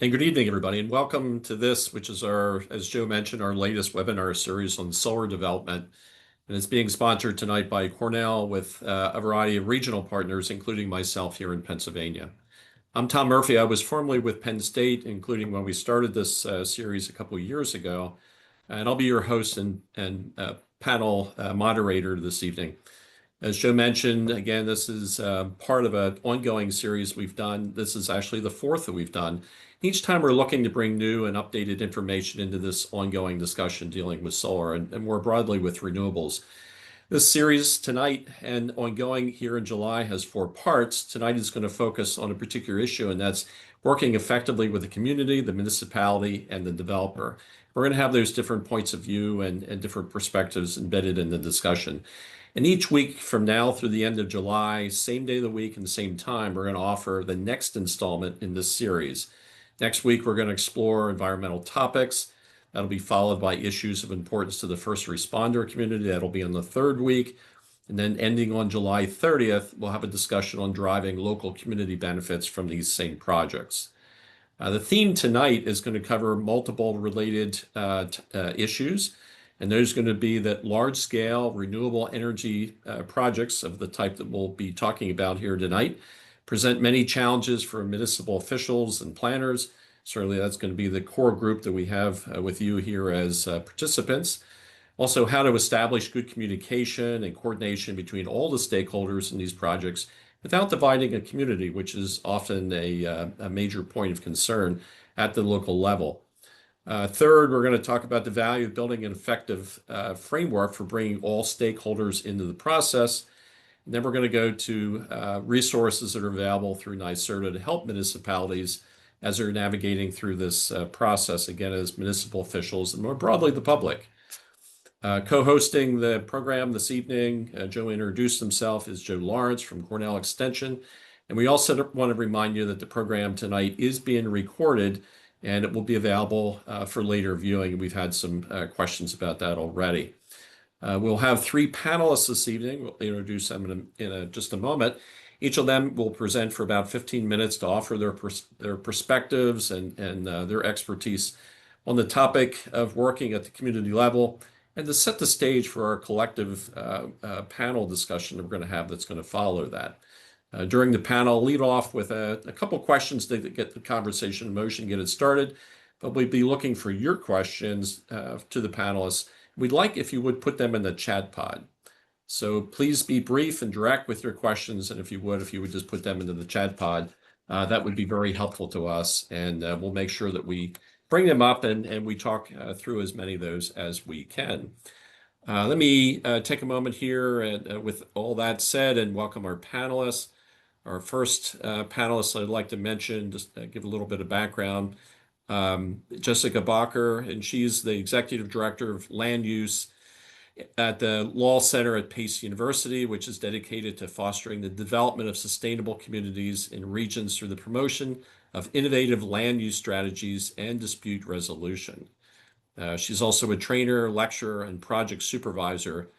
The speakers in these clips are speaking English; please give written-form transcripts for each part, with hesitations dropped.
And good evening, everybody, and welcome to this, which is our, as Joe mentioned, our latest webinar series on solar development. And it's being sponsored tonight by Cornell with a variety of regional partners, including myself here in Pennsylvania. I'm Tom Murphy. I was formerly with Penn State, including when we started this series a couple of years ago. And I'll be your host and panel moderator this evening. As Joe mentioned, again, this is part of an ongoing series we've done. This is actually the fourth that we've done. Each time we're looking to bring new and updated information into this ongoing discussion dealing with solar and more broadly with renewables. This series tonight and ongoing here in July has four parts. Tonight is going to focus on a particular issue, and that's working effectively with the community, the municipality, and the developer. We're going to have those different points of view and different perspectives embedded in the discussion. And each week from now through the end of July, same day of the week and the same time, we're going to offer the next installment in this series. Next week, we're going to explore environmental topics. That'll be followed by issues of importance to the first responder community. That'll be on the third week. And then ending on July 30th, we'll have a discussion on driving local community benefits from these same projects. The theme tonight is going to cover multiple related issues. And those are going to be that large-scale renewable energy projects of the type that we'll be talking about here tonight present many challenges for municipal officials and planners. Certainly, that's going to be the core group that we have with you here as participants. Also, how to establish good communication and coordination between all the stakeholders in these projects without dividing a community, which is often a major point of concern at the local level. Third, we're going to talk about the value of building an effective framework for bringing all stakeholders into the process. And then we're going to go to resources that are available through NYSERDA to help municipalities as they're navigating through this process, again, as municipal officials and more broadly the public. Co-hosting the program this evening, Joe introduced himself, is Joe Lawrence from Cornell Extension. And we also want to remind you that the program tonight is being recorded and it will be available for later viewing. We've had some questions about that already. We'll have three panelists this evening. We'll introduce them in just a moment. Each of them will present for about 15 minutes to offer their perspectives and their expertise on the topic of working at the community level and to set the stage for our collective panel discussion that we're going to have that's going to follow that. During the panel, I'll lead off with a couple questions to get the conversation in motion, get it started. But we'd be looking for your questions to the panelists. We'd like if you would put them in the chat pod. So please be brief and direct with your questions. And if you would just put them into the chat pod, that would be very helpful to us. And we'll make sure that we bring them up and we talk through as many of those as we can. Let me take a moment here and with all that said and welcome our panelists. Our first panelist I'd like to mention, just give a little bit of background, Jessica Bacher, and she's the Executive Director of Land Use at the Law Center at Pace University, which is dedicated to fostering the development of sustainable communities in regions through the promotion of innovative land use strategies and dispute resolution. She's also a trainer, lecturer, and project supervisor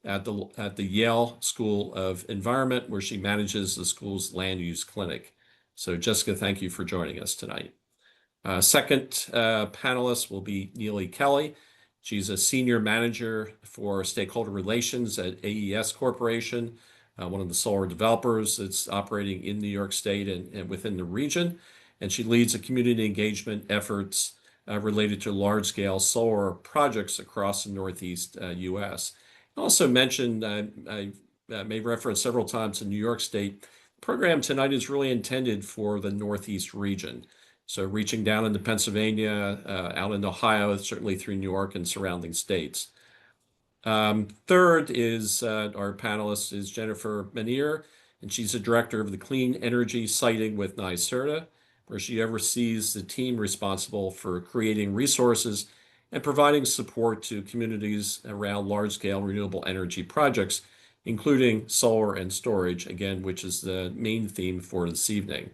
at the Yale School of Environment, where she manages the school's land use clinic. So Jessica, thank you for joining us tonight. Second panelist will be Neely Kelly. She's a senior manager for stakeholder relations at AES Corporation, one of the solar developers that's operating in New York State and within the region. And she leads the community engagement efforts related to large-scale solar projects across the Northeast U.S. Also mentioned, I made reference several times to New York State. The program tonight is really intended for the Northeast region. So reaching down into Pennsylvania, out into Ohio, certainly through New York and surrounding states. Third is our panelist is Jennifer Manier, and she's the director of the Clean Energy Siting with NYSERDA, where she oversees the team responsible for creating resources and providing support to communities around large-scale renewable energy projects, including solar and storage, again, which is the main theme for this evening.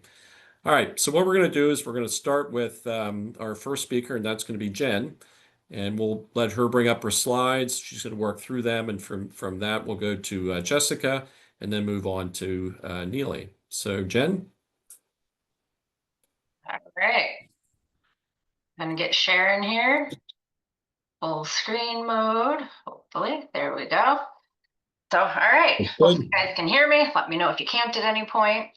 All right, so what we're going to do is we're going to start with our first speaker, and that's going to be Jen. And we'll let her bring up her slides. She's going to work through them. And from that, we'll go to Jessica and then move on to Neely. So Jen? All right. Gonna get sharing here. Full screen mode, hopefully. There we go. So, all right. Well, if you guys can hear me, let me know if you can't at any point.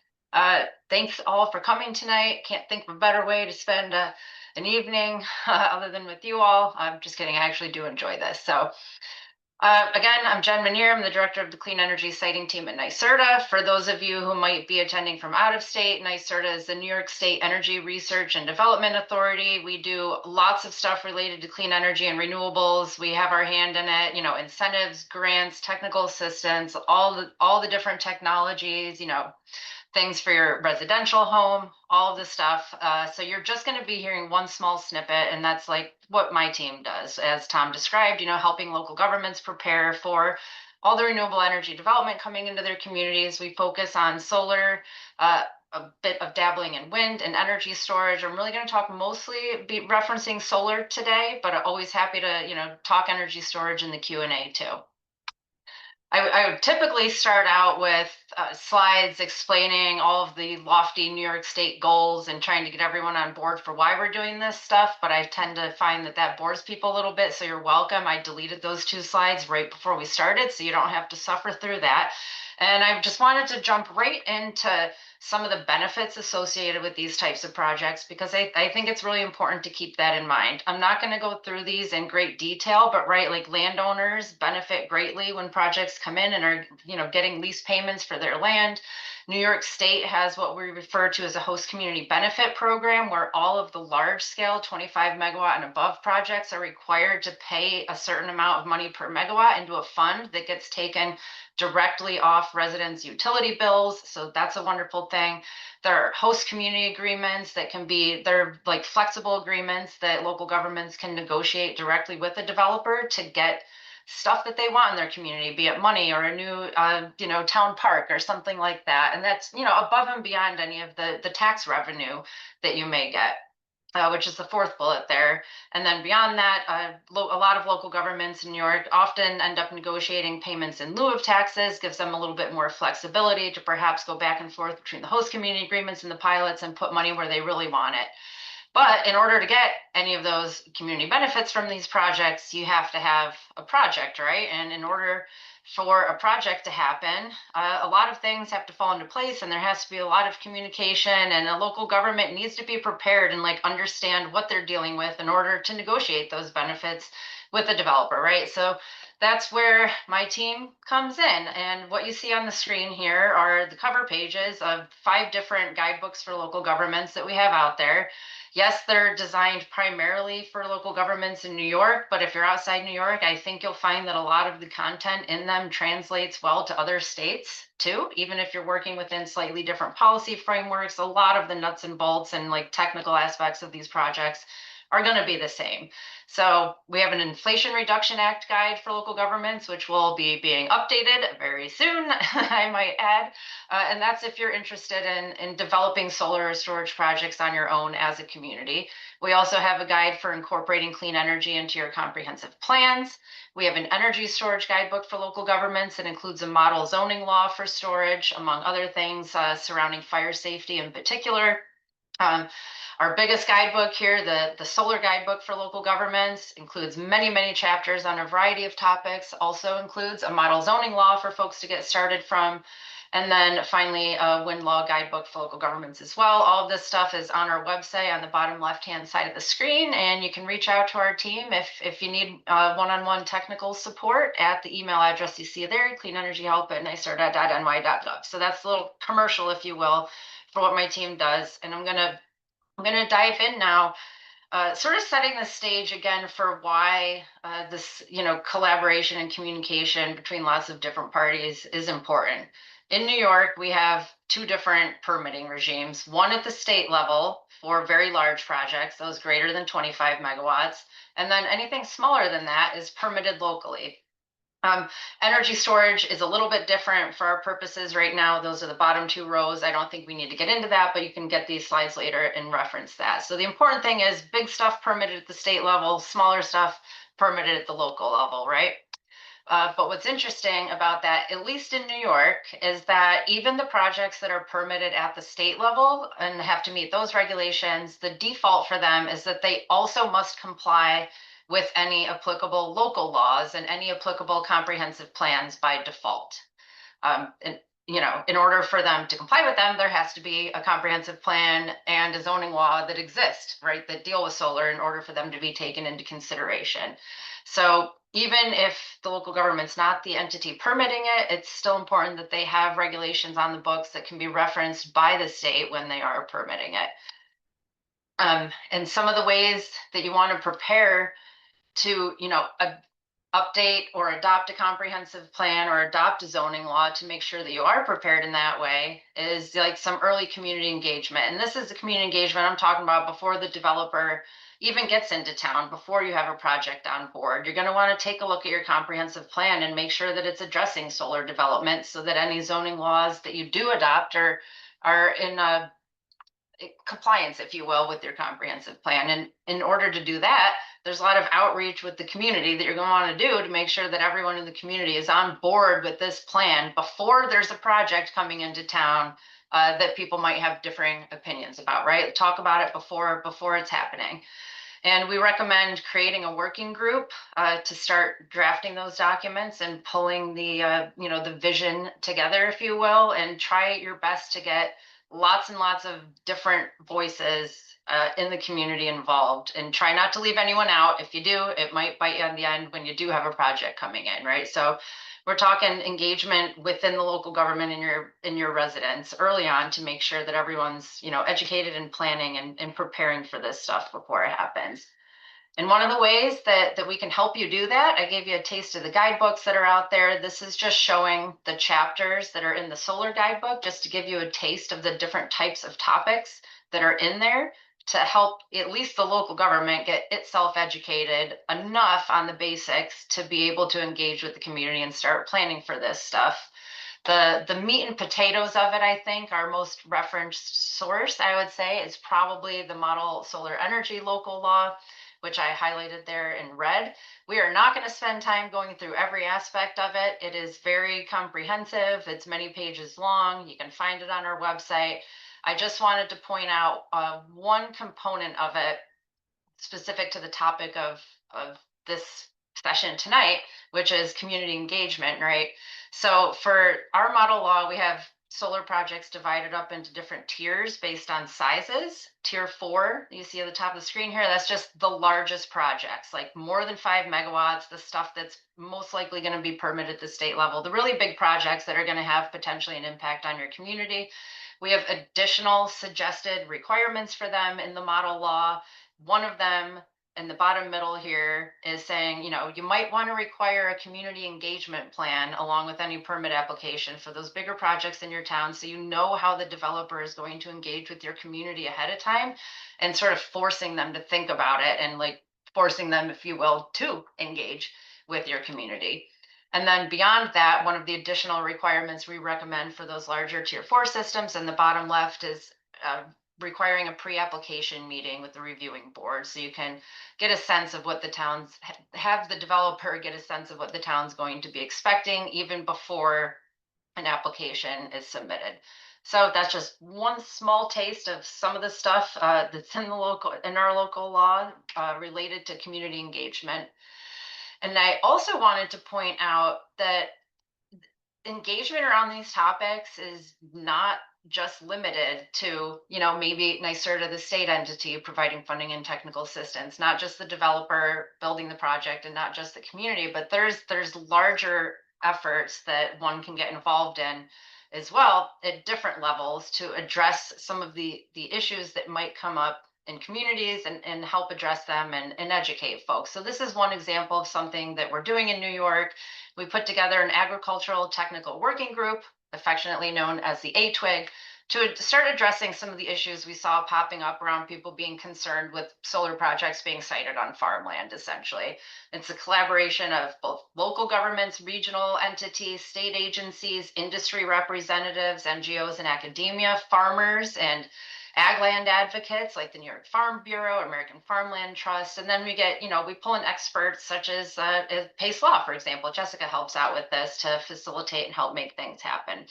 Thanks all for coming tonight. Can't think of a better way to spend an evening other than with you all. I'm just kidding. I actually do enjoy this. So, again, I'm Jen Manier. I'm the director of the Clean Energy Siting Team at NYSERDA. For those of you who might be attending from out of state, NYSERDA is the New York State Energy Research and Development Authority. We do lots of stuff related to clean energy and renewables. We have our hand in it, incentives, grants, technical assistance, all the different technologies, things for your residential home, all of this stuff. So you're just going to be hearing one small snippet, and that's like what my team does, as Tom described, helping local governments prepare for all the renewable energy development coming into their communities. We focus on solar, a bit of dabbling in wind and energy storage. I'm really going to talk be referencing solar today, but I'm always happy to, talk energy storage in the Q&A too. I would typically start out with slides explaining all of the lofty New York State goals and trying to get everyone on board for why we're doing this stuff, but I tend to find that bores people a little bit, so you're welcome. I deleted those 2 slides right before we started, so you don't have to suffer through that. And I just wanted to jump right into some of the benefits associated with these types of projects, because I think it's really important to keep that in mind. I'm not going to go through these in great detail, but like landowners benefit greatly when projects come in and are, getting lease payments for their land. New York State has what we refer to as a host community benefit program, where all of the large scale 25 megawatt and above projects are required to pay a certain amount of money per megawatt into a fund that gets taken directly off residents' utility bills. So that's a wonderful thing. There are host community agreements they're like flexible agreements that local governments can negotiate directly with the developer to get stuff that they want in their community, be it money or a new, town park or something like that. And that's, above and beyond any of the tax revenue that you may get. Which is the 4th bullet there. And then beyond that, a lot of local governments in New York often end up negotiating payments in lieu of taxes, gives them a little bit more flexibility to perhaps go back and forth between the host community agreements and the pilots and put money where they really want it. But in order to get any of those community benefits from these projects, you have to have a project, right? And in order for a project to happen, a lot of things have to fall into place, and there has to be a lot of communication, and a local government needs to be prepared and understand what they're dealing with in order to negotiate those benefits with the developer, right? So that's where my team comes in. And what you see on the screen here are the cover pages of 5 different guidebooks for local governments that we have out there. Yes, they're designed primarily for local governments in New York, but if you're outside New York, I think you'll find that a lot of the content in them translates well to other states too. Even if you're working within slightly different policy frameworks, a lot of the nuts and bolts and technical aspects of these projects are going to be the same. So we have an Inflation Reduction Act guide for local governments, which will be being updated very soon, I might add. And that's if you're interested in developing solar or storage projects on your own as a community. We also have a guide for incorporating clean energy into your comprehensive plans. We have an energy storage guidebook for local governments that includes a model zoning law for storage, among other things surrounding fire safety in particular. Our biggest guidebook here, the solar guidebook for local governments, includes many, many chapters on a variety of topics, also includes a model zoning law for folks to get started from, and then finally a wind law guidebook for local governments as well. All of this stuff is on our website on the bottom left-hand side of the screen, and you can reach out to our team if you need one-on-one technical support at the email address you see there, cleanenergyhelp@nyserda.ny.gov. So that's a little commercial, if you will, for what my team does. And I'm gonna dive in now, sort of setting the stage again for why this, collaboration and communication between lots of different parties is important. In New York, we have 2 different permitting regimes, one at the state level for very large projects, those greater than 25 megawatts, and then anything smaller than that is permitted locally. Energy storage is a little bit different for our purposes right now. Those are the bottom 2 rows. I don't think we need to get into that, but you can get these slides later and reference that. So the important thing is big stuff permitted at the state level, smaller stuff permitted at the local level, right? But what's interesting about that, at least in New York, is that even the projects that are permitted at the state level and have to meet those regulations, the default for them is that they also must comply with any applicable local laws and any applicable comprehensive plans by default. And in order for them to comply with them, there has to be a comprehensive plan and a zoning law that exist, right, that deal with solar in order for them to be taken into consideration. So even if the local government's not the entity permitting it, it's still important that they have regulations on the books that can be referenced by the state when they are permitting it. And some of the ways that you want to prepare to, update or adopt a comprehensive plan or adopt a zoning law to make sure that you are prepared in that way is like some early community engagement. And this is the community engagement I'm talking about before the developer even gets into town, before you have a project on board. You're going to want to take a look at your comprehensive plan and make sure that it's addressing solar development so that any zoning laws that you do adopt are in compliance, if you will, with your comprehensive plan. And in order to do that, there's a lot of outreach with the community that you're going to want to do to make sure that everyone in the community is on board with this plan before there's a project coming into town that people might have differing opinions about, right? Talk about it before it's happening. And we recommend creating a working group to start drafting those documents and pulling the vision together, if you will, and try your best to get lots and lots of different voices in the community involved, and try not to leave anyone out. If you do, it might bite you on the end when you do have a project coming in, right? So we're talking engagement within the local government in your residents early on to make sure that everyone's educated and planning and preparing for this stuff before it happens. And one of the ways that we can help you do that, I gave you a taste of the guidebooks that are out there. This is just showing the chapters that are in the solar guidebook, just to give you a taste of the different types of topics that are in there to help at least the local government get itself educated enough on the basics to be able to engage with the community and start planning for this stuff. The meat and potatoes of it, I think, our most referenced source, I would say, is probably the Model Solar Energy Local Law, which I highlighted there in red. We are not going to spend time going through every aspect of it. It is very comprehensive. It's many pages long. You can find it on our website. I just wanted to point out one component of it specific to the topic of this session tonight, which is community engagement, right? So for our model law, we have solar projects divided up into different tiers based on sizes. Tier 4, you see at the top of the screen here, that's just the largest projects, like more than 5 megawatts, the stuff that's most likely going to be permitted at the state level, the really big projects that are going to have potentially an impact on your community. We have additional suggested requirements for them in the model law. One of them in the bottom middle here is saying, you might want to require a community engagement plan along with any permit application for those bigger projects in your town, so you know how the developer is going to engage with your community ahead of time, and sort of forcing them to think about it and like forcing them, if you will, to engage with your community. And then beyond that, one of the additional requirements we recommend for those larger tier 4 systems in the bottom left is requiring a pre-application meeting with the reviewing board, so you can get a sense of what the towns have the developer get a sense of what the town's going to be expecting even before an application is submitted. So that's just one small taste of some of the stuff that's in our local law related to community engagement. And I also wanted to point out that engagement around these topics is not just limited to, maybe NYSERDA, the state entity, providing funding and technical assistance, not just the developer building the project and not just the community, but there's larger efforts that one can get involved in as well at different levels to address some of the issues that might come up in communities and help address them and educate folks. So this is one example of something that we're doing in New York. We put together an agricultural technical working group, affectionately known as the ATWIG, to start addressing some of the issues we saw popping up around people being concerned with solar projects being sited on farmland, essentially. It's a collaboration of both local governments, regional entities, state agencies, industry representatives, NGOs and academia, farmers, and ag land advocates like the New York Farm Bureau, American Farmland Trust, and then we get, we pull in experts such as Pace Law, for example. Jessica helps out with this to facilitate and help make things happen.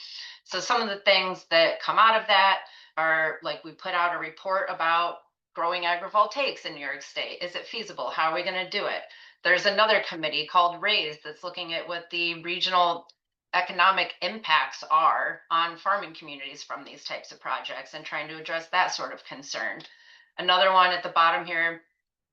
So some of the things that come out of that are like we put out a report about growing agrivoltaics in New York State. Is it feasible? How are we going to do it? There's another committee called RAISE that's looking at what the regional economic impacts are on farming communities from these types of projects and trying to address that sort of concern. Another one at the bottom here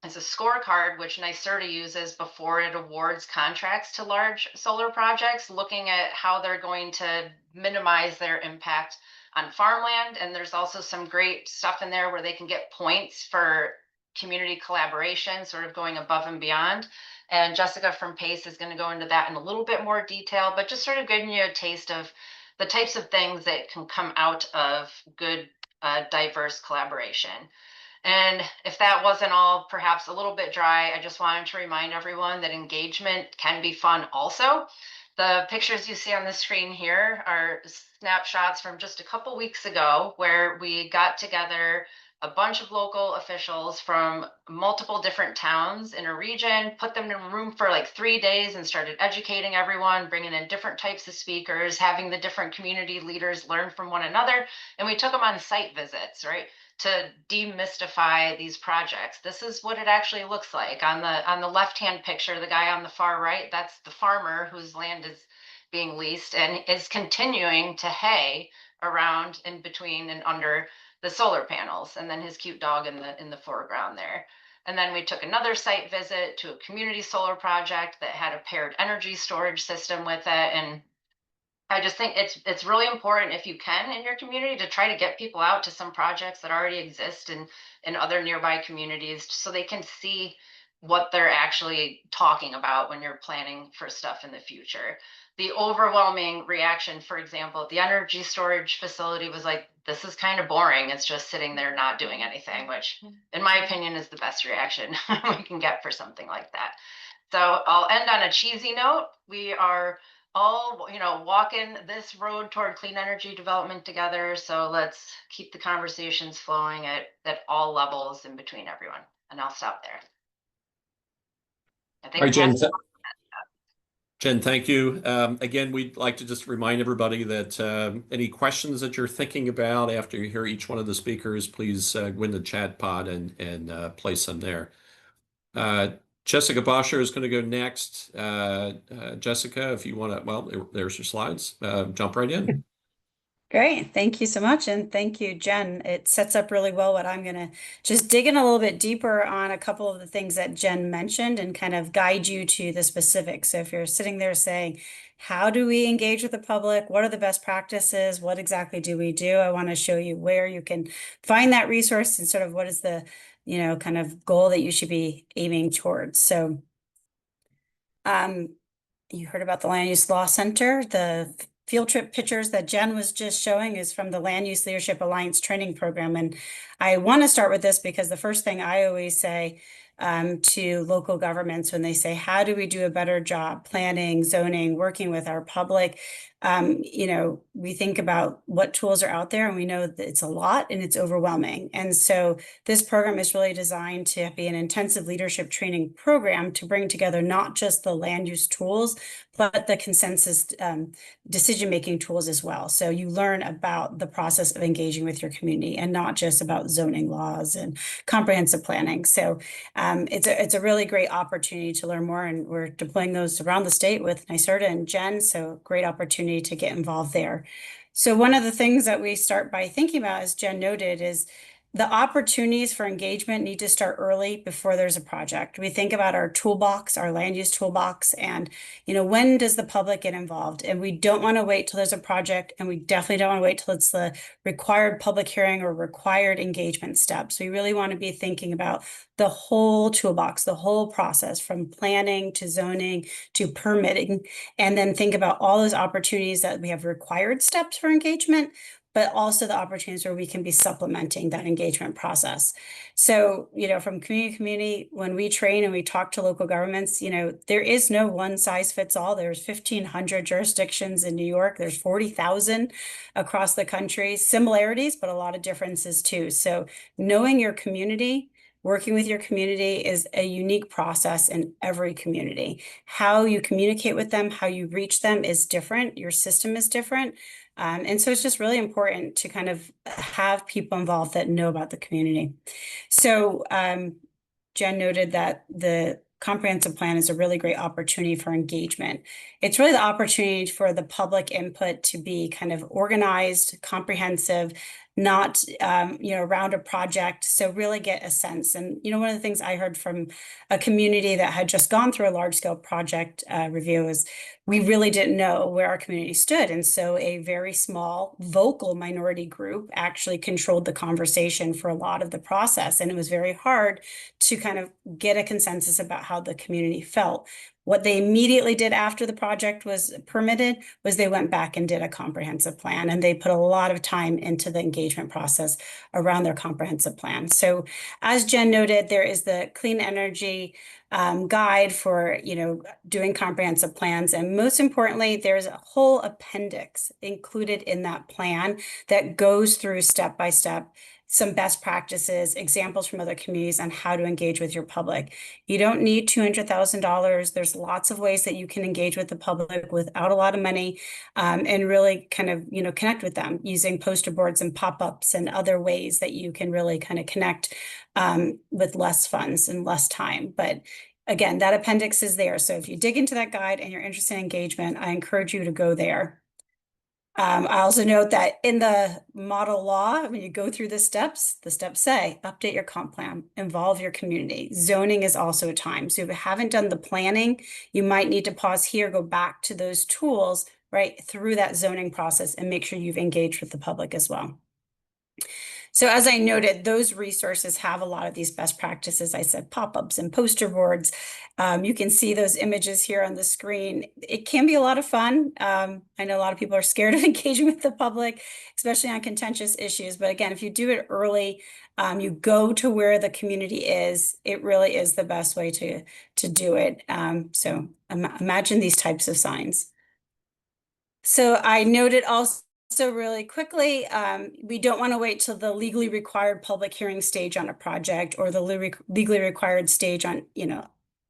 is a scorecard which NYSERDA uses before it awards contracts to large solar projects, looking at how they're going to minimize their impact on farmland. And there's also some great stuff in there where they can get points for community collaboration, sort of going above and beyond. And Jessica from PACE is going to go into that in a little bit more detail, but just sort of giving you a taste of the types of things that can come out of good, diverse collaboration. And if that wasn't all perhaps a little bit dry, I just wanted to remind everyone that engagement can be fun also. The pictures you see on the screen here are snapshots from just a couple weeks ago where we got together a bunch of local officials from multiple different towns in a region, put them in a room for like 3 days and started educating everyone, bringing in different types of speakers, having the different community leaders learn from one another. And we took them on site visits, right, to demystify these projects. This is what it actually looks like. On the left-hand picture, the guy on the far right, that's the farmer whose land is being leased and is continuing to hay around in between and under the solar panels, and then his cute dog in the foreground there. And then we took another site visit to a community solar project that had a paired energy storage system with it. And I just think it's really important, if you can in your community, to try to get people out to some projects that already exist in other nearby communities so they can see what they're actually talking about when you're planning for stuff in the future. The overwhelming reaction, for example, the energy storage facility was like, this is kind of boring. It's just sitting there not doing anything, which in my opinion is the best reaction we can get for something like that. So I'll end on a cheesy note. We are all, walking this road toward clean energy development together. So let's keep the conversations flowing at all levels in between everyone. And I'll stop there. I think. All right, Jen, thank you. Again, we'd like to just remind everybody that any questions that you're thinking about after you hear each one of the speakers, please go in the chat pod and place them there. Jessica Bacher is going to go next. Jessica, if you want to, well, there's your slides. Jump right in. Great. Thank you so much. And thank you, Jen. It sets up really well what I'm going to just dig in a little bit deeper on a couple of the things that Jen mentioned and kind of guide you to the specifics. So if you're sitting there saying, how do we engage with the public? What are the best practices? What exactly do we do? I want to show you where you can find that resource and sort of what is the, kind of goal that you should be aiming towards. So you heard about the Land Use Law Center. The field trip pictures that Jen was just showing is from the Land Use Leadership Alliance training program. And I want to start with this because the first thing I always say to local governments when they say, how do we do a better job planning, zoning, working with our public? We think about what tools are out there and we know that it's a lot and it's overwhelming. And so this program is really designed to be an intensive leadership training program to bring together not just the land use tools, but the consensus decision-making tools as well. So you learn about the process of engaging with your community and not just about zoning laws and comprehensive planning. So it's a really great opportunity to learn more, and we're deploying those around the state with NYSERDA and Jen, so great opportunity to get involved there. So one of the things that we start by thinking about, as Jen noted, is the opportunities for engagement need to start early before there's a project. We think about our toolbox, our land use toolbox, and when does the public get involved? And we don't want to wait till there's a project, and we definitely don't want to wait till it's the required public hearing or required engagement steps. We really want to be thinking about the whole toolbox, the whole process from planning to zoning to permitting, and then think about all those opportunities that we have required steps for engagement, but also the opportunities where we can be supplementing that engagement process. So, from community to community, when we train and we talk to local governments, there is no one size fits all. There's 1,500 jurisdictions in New York. There's 40,000 across the country. Similarities, but a lot of differences too. So knowing your community, working with your community is a unique process in every community. How you communicate with them, how you reach them is different. Your system is different. And so it's just really important to kind of have people involved that know about the community. So Jen noted that the comprehensive plan is a really great opportunity for engagement. It's really the opportunity for the public input to be kind of organized, comprehensive, not around a project. So really get a sense. And one of the things I heard from a community that had just gone through a large scale project review is we really didn't know where our community stood. And so a very small vocal minority group actually controlled the conversation for a lot of the process. And it was very hard to kind of get a consensus about how the community felt. What they immediately did after the project was permitted was they went back and did a comprehensive plan, and they put a lot of time into the engagement process around their comprehensive plan. So as Jen noted, there is the clean energy guide for doing comprehensive plans. And most importantly, there's a whole appendix included in that plan that goes through step by step some best practices, examples from other communities on how to engage with your public. You don't need $200,000. There's lots of ways that you can engage with the public without a lot of money, and really kind of, connect with them using poster boards and pop-ups and other ways that you can really kind of connect with less funds and less time. But again, that appendix is there. So if you dig into that guide and you're interested in engagement, I encourage you to go there. I also note that in the model law, when you go through the steps say, update your comp plan, involve your community. Zoning is also a time. So if you haven't done the planning, you might need to pause here, go back to those tools, right, through that zoning process and make sure you've engaged with the public as well. So as I noted, those resources have a lot of these best practices. I said pop-ups and poster boards. You can see those images here on the screen. It can be a lot of fun. I know a lot of people are scared of engaging with the public, especially on contentious issues. But again, if you do it early, you go to where the community is, it really is the best way to do it. So imagine these types of signs. So I noted also, really quickly, we don't want to wait till the legally required public hearing stage on a project or the legally required stage on,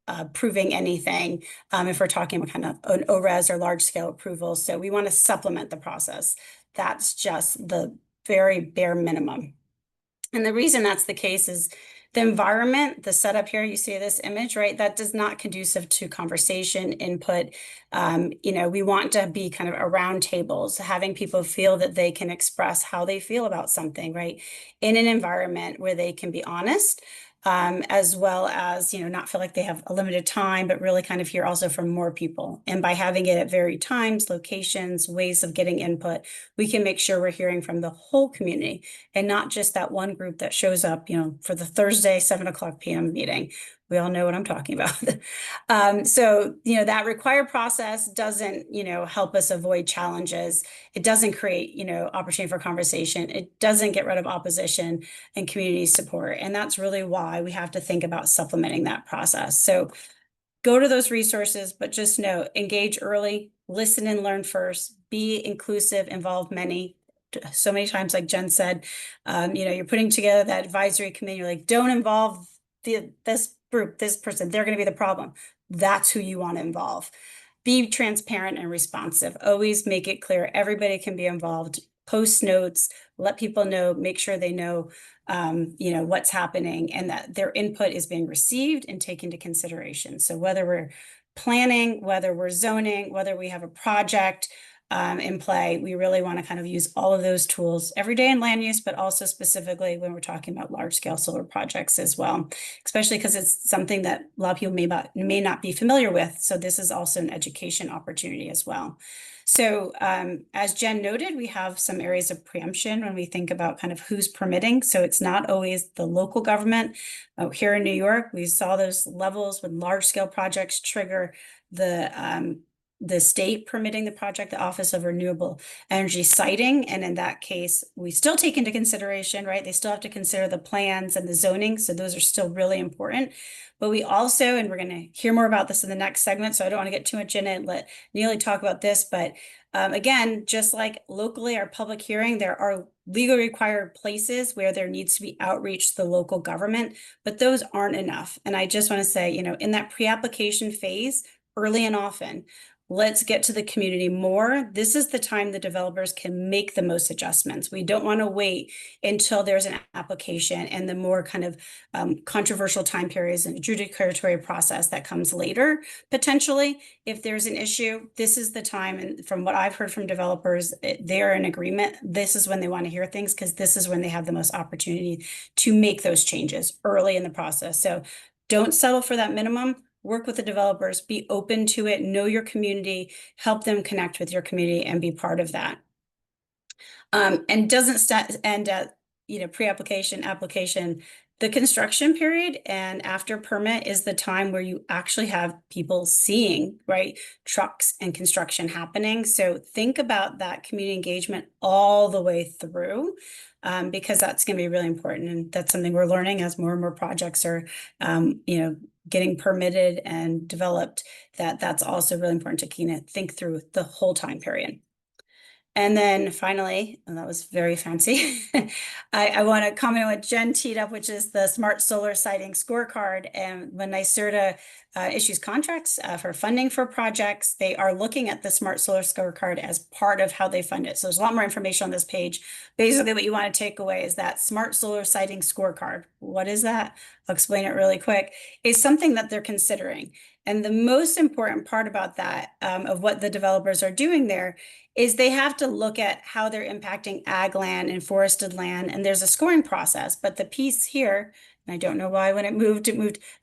approving anything, if we're talking about kind of an ORES or large scale approval. So we want to supplement the process. That's just the very bare minimum. And the reason that's the case is the environment, the setup here, you see this image, right? That does not conducive to conversation, input. We want to be kind of around tables, having people feel that they can express how they feel about something, right? In an environment where they can be honest, as well as, not feel like they have a limited time, but really kind of hear also from more people. And by having it at varied times, locations, ways of getting input, we can make sure we're hearing from the whole community and not just that one group that shows up, for the Thursday 7:00 p.m. meeting. We all know what I'm talking about. So, that required process doesn't, help us avoid challenges. It doesn't create, opportunity for conversation. It doesn't get rid of opposition and community support. And that's really why we have to think about supplementing that process. So go to those resources, but just know, engage early, listen and learn first, be inclusive, involve many. So many times, like Jen said, you're putting together that advisory committee, you're like, don't involve this group, this person, they're going to be the problem. That's who you want to involve. Be transparent and responsive. Always make it clear everybody can be involved. Post notes, let people know, make sure they know, what's happening and that their input is being received and taken into consideration. So whether we're planning, whether we're zoning, whether we have a project in play, we really want to kind of use all of those tools every day in land use, but also specifically when we're talking about large scale solar projects as well, especially because it's something that a lot of people may not be familiar with. So this is also an education opportunity as well. So as Jen noted, we have some areas of preemption when we think about kind of who's permitting. So it's not always the local government. Here in New York, we saw those levels when large scale projects trigger the the state permitting the project, the Office of Renewable Energy Siting. And in that case, we still take into consideration, right? They still have to consider the plans and the zoning. So those are still really important. But we also, and we're going to hear more about this in the next segment, so I don't want to get too much in it and let Neely talk about this, but again, just like locally, our public hearing, there are legally required places where there needs to be outreach to the local government, but those aren't enough. And I just want to say, you know, in that pre-application phase, early and often, let's get to the community more. This is the time the developers can make the most adjustments. We don't want to wait until there's an application and the more kind of controversial time periods and adjudicatory process that comes later, potentially. If there's an issue, this is the time. And from what I've heard from developers, they're in agreement. This is when they want to hear things because this is when they have the most opportunity to make those changes early in the process. So don't settle for that minimum. Work with the developers, be open to it, know your community, help them connect with your community and be part of that. And doesn't end at, you know, pre-application, application. The construction period and after permit is the time where you actually have people seeing, right, trucks and construction happening. So think about that community engagement all the way through, because that's going to be really important. And that's something we're learning as more and more projects are, you know, getting permitted and developed, that's also really important to kind of think through the whole time period. And then finally, and that was very fancy, I want to comment on what Jen teed up, which is the Smart Solar Siting Scorecard. And when NYSERDA issues contracts for funding for projects, they are looking at the Smart Solar Scorecard as part of how they fund it. So there's a lot more information on this page. Basically, what you want to take away is that Smart Solar Siting Scorecard. What is that? I'll explain it really quick. It's something that they're considering. And the most important part about that, of what the developers are doing there, is they have to look at how they're impacting ag land and forested land. And there's a scoring process, but the piece here, and I don't know why when it moved,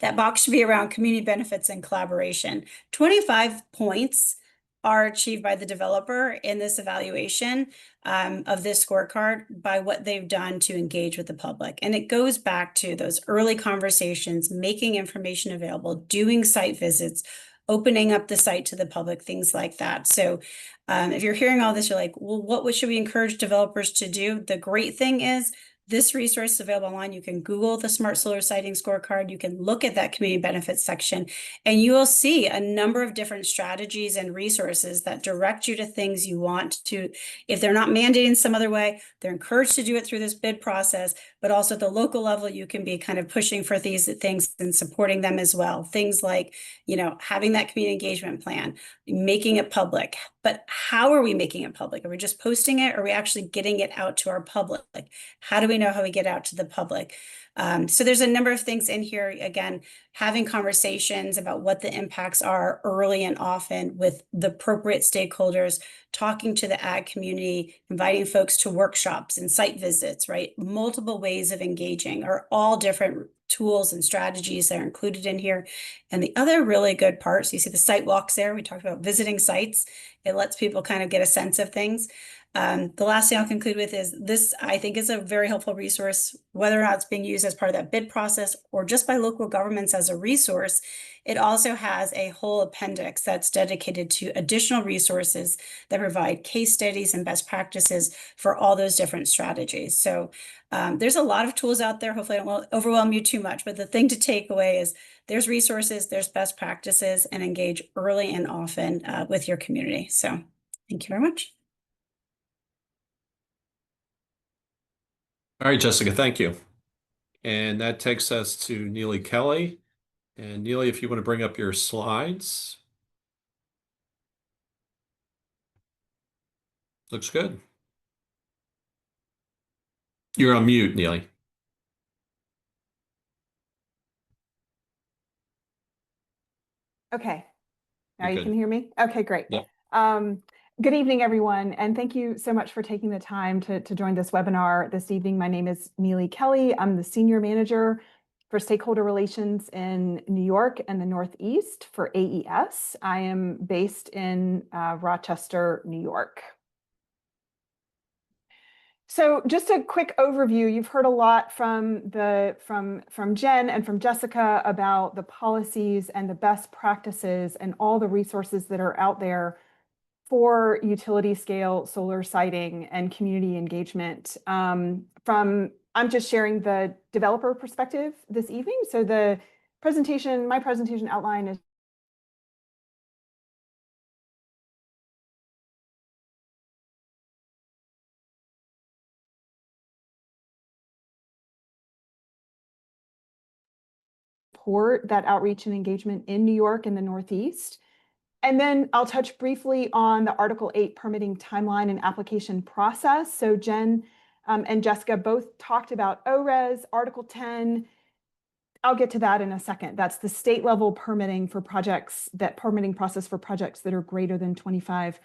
that box should be around community benefits and collaboration. 25 points are achieved by the developer in this evaluation of this scorecard by what they've done to engage with the public. And it goes back to those early conversations, making information available, doing site visits, opening up the site to the public, things like that. So if you're hearing all this, you're like, well, what should we encourage developers to do? The great thing is this resource is available online. You can Google the Smart Solar Siting Scorecard. You can look at that community benefits section, and you will see a number of different strategies and resources that direct you to things you want to. If they're not mandating some other way, they're encouraged to do it through this bid process, but also at the local level, you can be kind of pushing for these things and supporting them as well. Things like, you know, having that community engagement plan, making it public. But how are we making it public? Are we just posting it? Or are we actually getting it out to our public? How do we know how we get out to the public? So there's a number of things in here. Again, having conversations about what the impacts are early and often with the appropriate stakeholders, talking to the ag community, inviting folks to workshops and site visits, right? Multiple ways of engaging are all different tools and strategies that are included in here. And the other really good parts, you see the site walks there. We talked about visiting sites. It lets people kind of get a sense of things. The last thing I'll conclude with is this, I think, is a very helpful resource, whether or not it's being used as part of that bid process or just by local governments as a resource. It also has a whole appendix that's dedicated to additional resources that provide case studies and best practices for all those different strategies. So there's a lot of tools out there. Hopefully I won't overwhelm you too much, but the thing to take away is there's resources, there's best practices, and engage early and often with your community. So thank you very much. All right, Jessica, thank you. And that takes us to Neely Kelly. And Neely, if you want to bring up your slides. Looks good. You're on mute, Neely. Okay. Now You're you good. can hear me? Okay, great. Yep. Good evening, everyone, and thank you so much for taking the time to join this webinar this evening. My name is Neely Kelly. I'm the Senior Manager for Stakeholder Relations in New York and the Northeast for AES. I am based in Rochester, New York. So just a quick overview. You've heard a lot from Jen and from Jessica about the policies and the best practices and all the resources that are out there for utility scale solar siting and community engagement. I'm just sharing the developer perspective this evening. So my presentation outline is support that outreach and engagement in New York and the Northeast. And then I'll touch briefly on the Article 8 permitting timeline and application process. So Jen and Jessica both talked about ORES, Article 10. I'll get to that in a second. That's the state level permitting for projects, that permitting process for projects that are greater than 25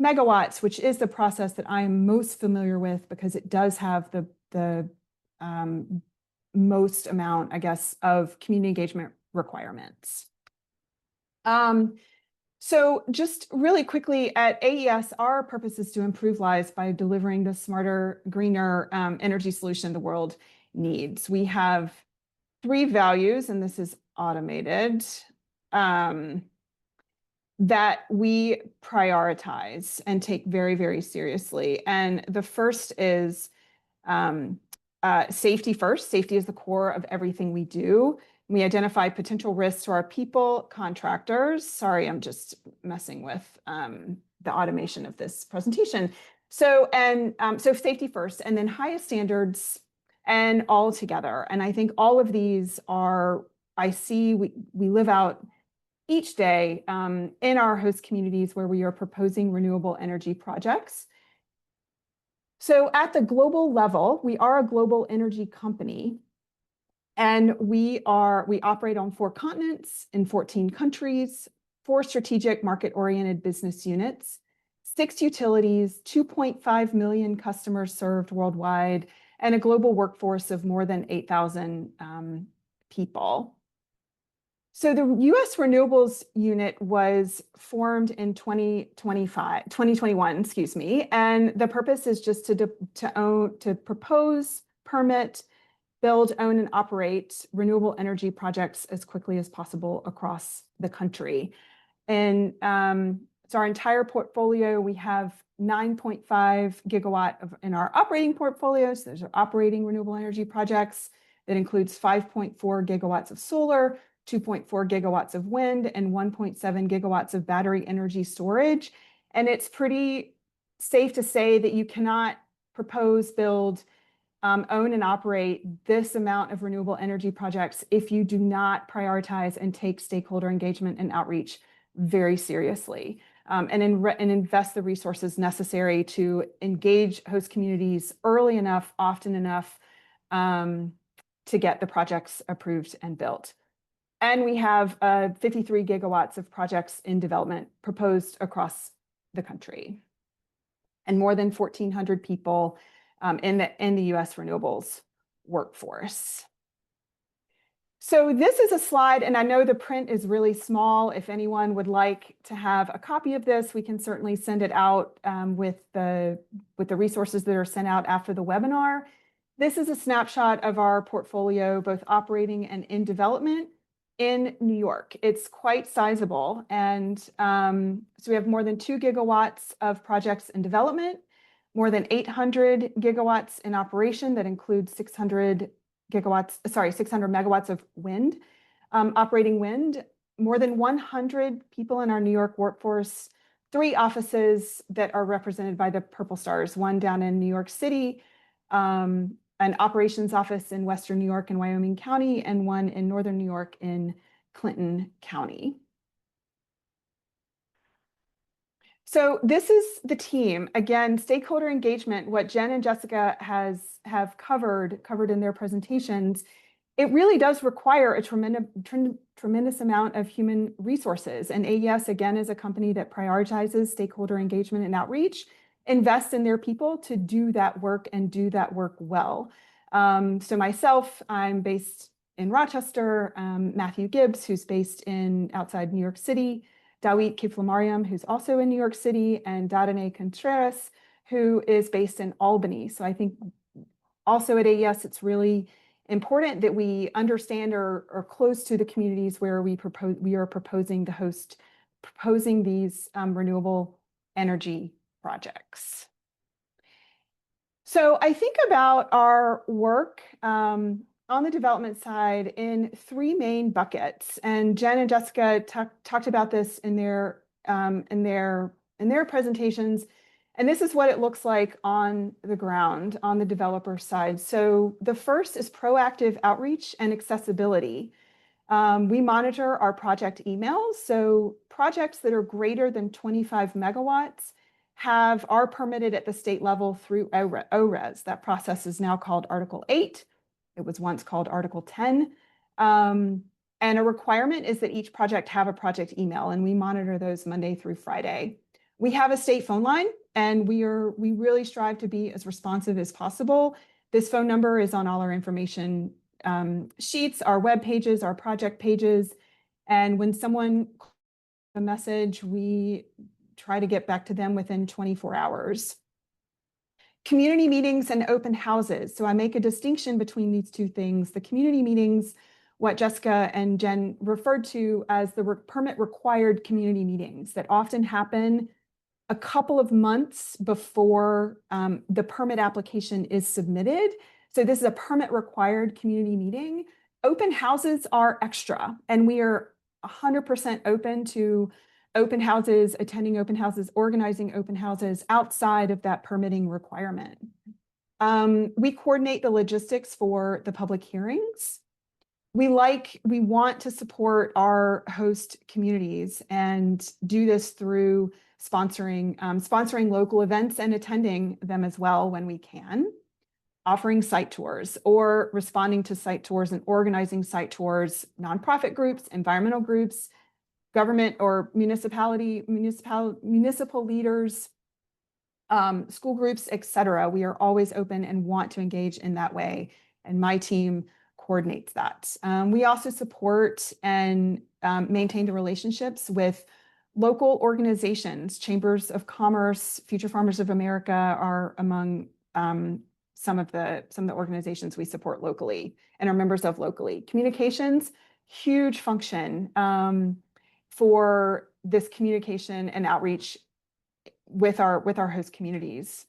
megawatts, which is the process that I am most familiar with because it does have the most amount, I guess, of community engagement requirements. So just really quickly at AES, our purpose is to improve lives by delivering the smarter, greener energy solution the world needs. We have 3 values, and this is automated, that we prioritize and take very, very seriously. And the first is safety first. Safety is the core of everything we do. We identify potential risks to our people, contractors. Sorry, I'm just messing with the automation of this presentation. So safety first, and then highest standards and all together. And I think all of these we live out each day in our host communities where we are proposing renewable energy projects. So at the global level, we are a global energy company. And we operate on 4 continents in 14 countries, 4 strategic market-oriented business units, 6 utilities, 2.5 million customers served worldwide, and a global workforce of more than 8,000 people. So the U.S. Renewables Unit was formed in 2021, excuse me, and the purpose is just to propose, permit, build, own, and operate renewable energy projects as quickly as possible across the country. And so our entire portfolio, we have 9.5 gigawatt in our operating portfolios. Those are operating renewable energy projects. That includes 5.4 gigawatts of solar, 2.4 gigawatts of wind, and 1.7 gigawatts of battery energy storage. And it's pretty safe to say that you cannot propose, build, own and operate this amount of renewable energy projects if you do not prioritize and take stakeholder engagement and outreach very seriously, and invest the resources necessary to engage host communities early enough, often enough, to get the projects approved and built. And we have 53 gigawatts of projects in development proposed across the country, and more than 1,400 people in the U.S. renewables workforce. So this is a slide, and I know the print is really small. If anyone would like to have a copy of this, we can certainly send it out with the resources that are sent out after the webinar. This is a snapshot of our portfolio, both operating and in development in New York. It's quite sizable, and so we have more than 2 gigawatts of projects in development, more than 800 gigawatts in operation. That includes 600 megawatts of wind, operating wind, more than 100 people in our New York workforce, 3 offices that are represented by the purple stars, one down in New York City, an operations office in Western New York and Wyoming County, and one in Northern New York in Clinton County. So this is the team. Again, stakeholder engagement, what Jen and Jessica have covered in their presentations, it really does require a tremendous amount of human resources. And AES, again, is a company that prioritizes stakeholder engagement and outreach, invests in their people to do that work and do that work well. So myself, I'm based in Rochester, Matthew Gibbs, who's based outside New York City, Dawit Kiflamariam, who's also in New York City, and Dadane Contreras, who is based in Albany. So I think also at AES, it's really important that we understand or are close to the communities where we are proposing these renewable energy projects. So I think about our work on the development side in three main buckets, and Jen and Jessica talked about this in their presentations. And this is what it looks like on the ground, on the developer side. So the first is proactive outreach and accessibility. We monitor our project emails. So projects that are greater than 25 megawatts are permitted at the state level through ORES. That process is now called Article 8. It was once called Article 10. And a requirement is that each project have a project email, and we monitor those Monday through Friday. We have a state phone line, and we really strive to be as responsive as possible. This phone number is on all our information sheets, our web pages, our project pages. And when someone calls a message, we try to get back to them within 24 hours. Community meetings and open houses. So I make a distinction between these two things. The community meetings, what Jessica and Jen referred to as the permit required community meetings that often happen a couple of months before the permit application is submitted. So this is a permit required community meeting. Open houses are extra, and we are 100% open to open houses, attending open houses, organizing open houses outside of that permitting requirement. We coordinate the logistics for the public hearings. We want to support our host communities and do this through sponsoring local events and attending them as well when we can, offering site tours or responding to site tours and organizing site tours, nonprofit groups, environmental groups, government or municipal leaders, school groups, etc. We are always open and want to engage in that way, and my team coordinates that. We also support and maintain the relationships with local organizations. Chambers of Commerce, Future Farmers of America are among some of the organizations we support locally and are members of locally. Communications, huge function for this communication and outreach with our host communities.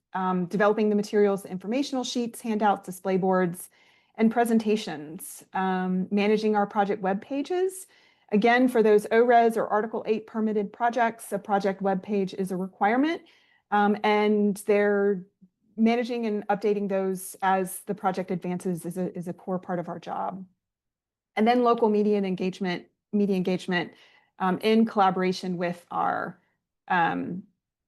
Developing the materials, informational sheets, handouts, display boards, and presentations. Managing our project web pages. Again, for those ORES or Article 8 permitted projects, a project web page is a requirement, and they're managing and updating those as the project advances is a core part of our job. And then local media engagement in collaboration with our AES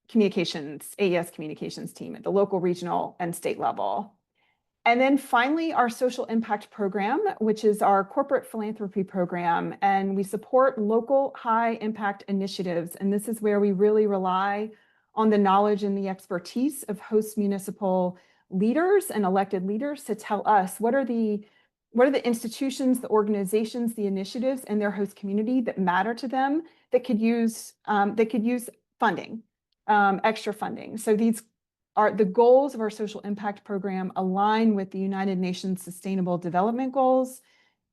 communications team at the local, regional, and state level. And then finally, our social impact program, which is our corporate philanthropy program, and we support local high impact initiatives. And this is where we really rely on the knowledge and the expertise of host municipal leaders and elected leaders to tell us what are the institutions, the organizations, the initiatives in their host community that matter to them that could use funding, extra funding. So these are the goals of our social impact program align with the United Nations Sustainable Development Goals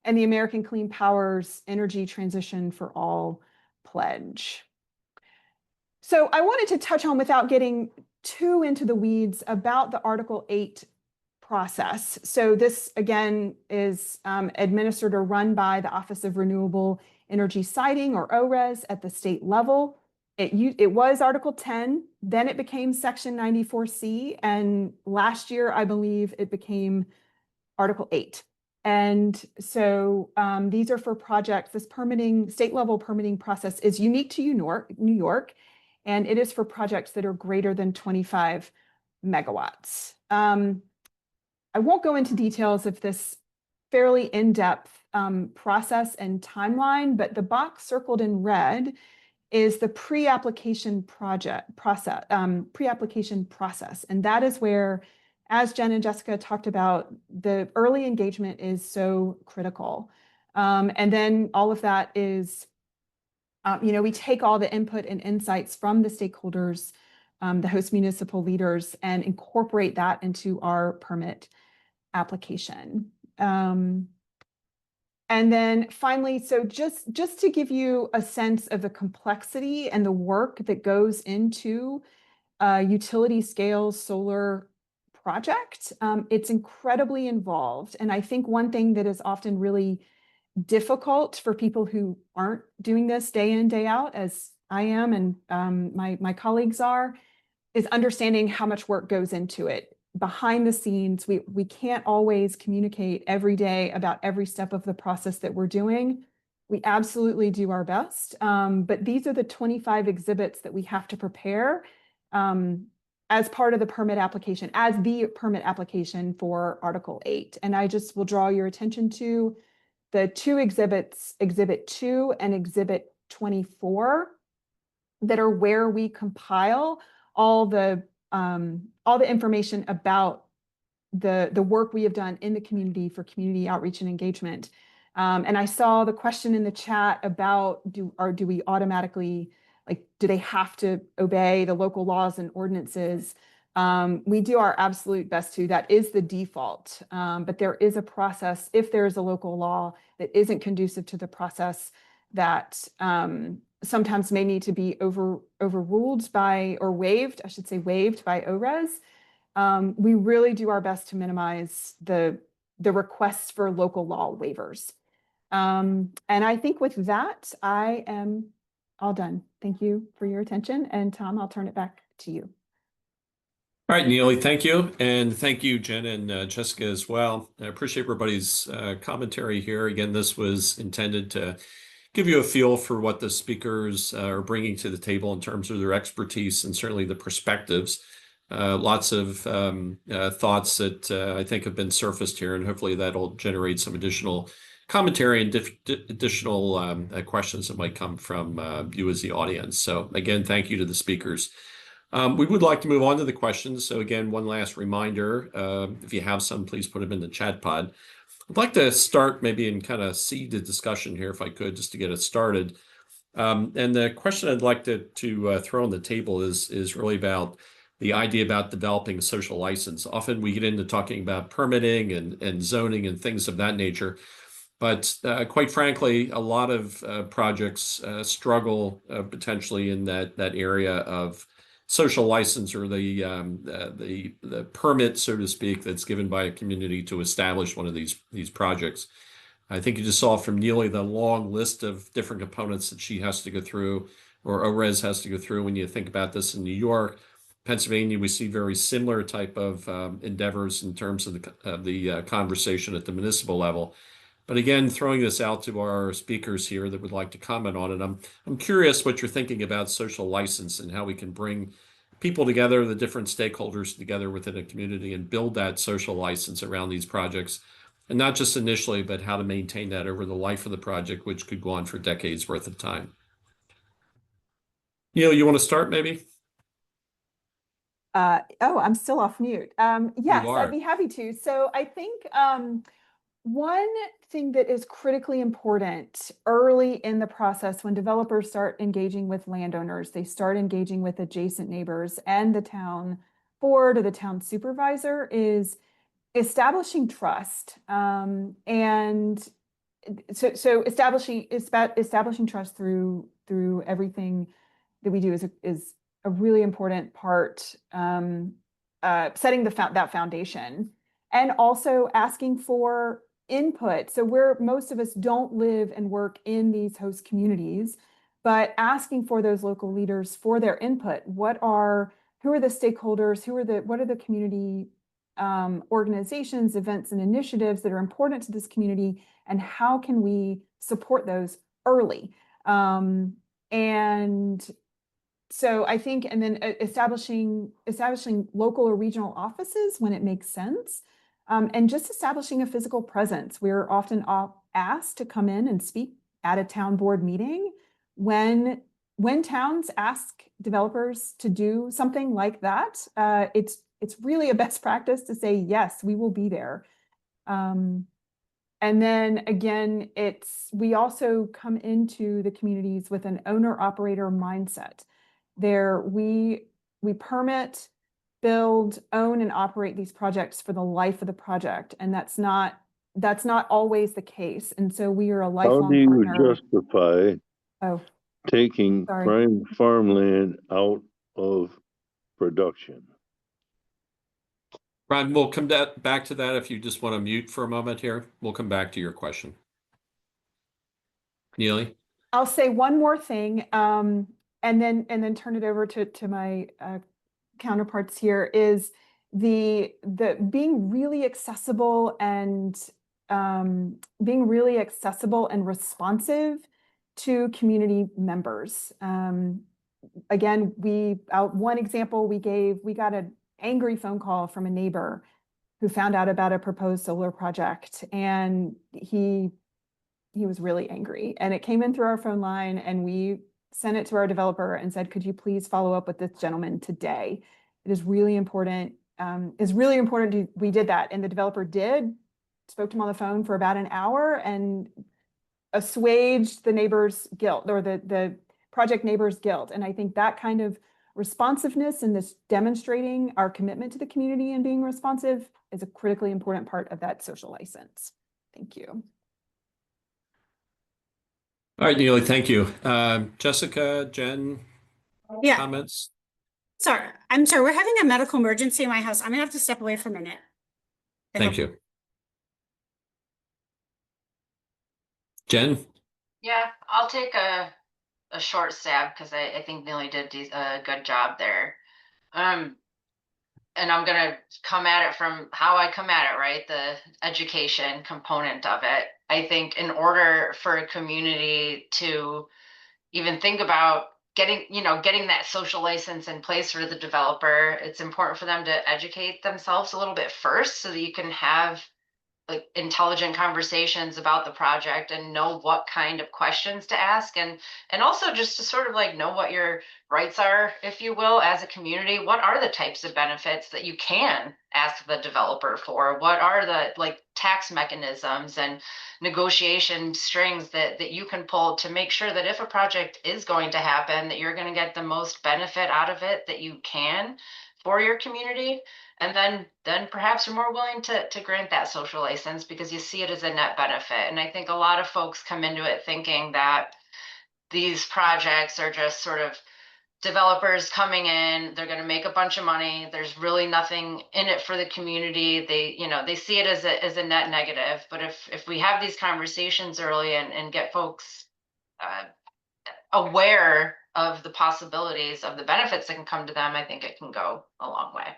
and the American Clean Power's Energy Transition for All pledge. So I wanted to touch on, without getting too into the weeds, about the Article 8 process. So this, again, is administered or run by the Office of Renewable Energy Siting, or ORES, at the state level. It was Article 10, then it became Section 94C, and last year, I believe, it became Article 8. And so these are for projects. This state level permitting process is unique to New York, and it is for projects that are greater than 25 megawatts. I won't go into details of this fairly in-depth process and timeline, but the box circled in red is the pre-application process. And that is where, as Jen and Jessica talked about, the early engagement is so critical. And then all of that is, we take all the input and insights from the stakeholders the host municipal leaders, and incorporate that into our permit application. And then finally, so just to give you a sense of the complexity and the work that goes into a utility scale solar project, it's incredibly involved. And I think one thing that is often really difficult for people who aren't doing this day in, day out, as I am and my colleagues are, is understanding how much work goes into it. Behind the scenes, we can't always communicate every day about every step of the process that we're doing. We absolutely do our best, but these are the 25 exhibits that we have to prepare as part of the permit application, as the permit application for Article 8. And I just will draw your attention to the two exhibits, Exhibit 2 and Exhibit 24, that are where we compile all the information about the work we have done in the community for community outreach and engagement. And I saw the question in the chat about do we automatically, like, do they have to obey the local laws and ordinances? We do our absolute best to. That is the default. But there is a process, if there is a local law that isn't conducive to the process, that sometimes may need to be overruled by, or waived, I should say waived by ORES. We really do our best to minimize the requests for local law waivers. And I think with that, I am all done. Thank you for your attention. And Tom, I'll turn it back to you. All right, Neely, thank you. And thank you, Jen and Jessica as well. I appreciate everybody's commentary here. Again, this was intended to give you a feel for what the speakers are bringing to the table in terms of their expertise and certainly the perspectives. Lots of thoughts that I think have been surfaced here, and hopefully that'll generate some additional commentary and additional questions that might come from you as the audience. So again, thank you to the speakers. We would like to move on to the questions. So again, one last reminder, if you have some, please put them in the chat pod. I'd like to start maybe and kind of seed the discussion here, if I could, just to get it started. And the question I'd like to throw on the table is really about the idea about developing a social license. Often we get into talking about permitting and zoning and things of that nature. But quite frankly, a lot of projects struggle potentially in that area of social license, or the permit, so to speak, that's given by a community to establish one of these projects. I think you just saw from Neely the long list of different components that she has to go through, or ORES has to go through when you think about this in New York. Pennsylvania, we see very similar type of endeavors in terms of the conversation at the municipal level. But again, throwing this out to our speakers here that would like to comment on it, I'm curious what you're thinking about social license and how we can bring people together, the different stakeholders together within a community, and build that social license around these projects. And not just initially, but how to maintain that over the life of the project, which could go on for decades worth of time. Neil, you want to start maybe? Oh, I'm still off mute. Yes, I'd be happy to. So I think one thing that is critically important early in the process, when developers start engaging with landowners, they start engaging with adjacent neighbors and the town board or the town supervisor, is establishing trust. And so establishing trust through everything that we do is a really important part. Setting that foundation, and also asking for input. So most of us don't live and work in these host communities, but asking for those local leaders for their input. Who are the stakeholders? What are the community organizations, events, and initiatives that are important to this community, and how can we support those early? And so I think, and then establishing local or regional offices when it makes sense. And just establishing a physical presence. We're often asked to come in and speak at a town board meeting. When towns ask developers to do something like that, it's really a best practice to say, yes, we will be there. And then again, we also come into the communities with an owner-operator mindset. We we permit, build, own, and operate these projects for the life of the project. And that's not always the case. And so we are a How lifelong do you partner. justify Oh, taking sorry. prime farmland out of production? Ron, we'll come back to that if you just want to mute for a moment here. We'll come back to your question. Neely? I'll say one more thing, and then turn it over to my counterparts here, is the being really accessible and responsive to community members. Again, one example we got an angry phone call from a neighbor who found out about a proposed solar project, and he was really angry, and it came in through our phone line, and we sent it to our developer and said, could you please follow up with this gentleman today? It is really important. We did that, and the developer spoke to him on the phone for about an hour and assuaged the neighbor's guilt, or the project neighbor's guilt. And I think that kind of responsiveness and this demonstrating our commitment to the community and being responsive is a critically important part of that social license. Thank you. All right, Neely, thank you. Jessica, Jen, Yeah, comments? sorry. I'm sorry. We're having a medical emergency in my house. I'm gonna have to step away for a minute. Thank you. Jen? Yeah, I'll take a short stab because I think Neely did a good job there. And I'm gonna come at it from how I come at it, right? The education component of it. I think in order for a community to even think about getting that social license in place for the developer, it's important for them to educate themselves a little bit first so that you can have like intelligent conversations about the project and know what kind of questions to ask, and also just to sort of like know what your rights are, if you will, as a community. What are the types of benefits that you can ask the developer for? What are the like tax mechanisms and negotiation strings that you can pull to make sure that if a project is going to happen, that you're going to get the most benefit out of it that you can for your community? And then perhaps you're more willing to grant that social license because you see it as a net benefit. And I think a lot of folks come into it thinking that these projects are just sort of developers coming in, they're going to make a bunch of money. There's really nothing in it for the community. They see it as a net negative. But if we have these conversations early and get folks aware of the possibilities of the benefits that can come to them, I think it can go a long way.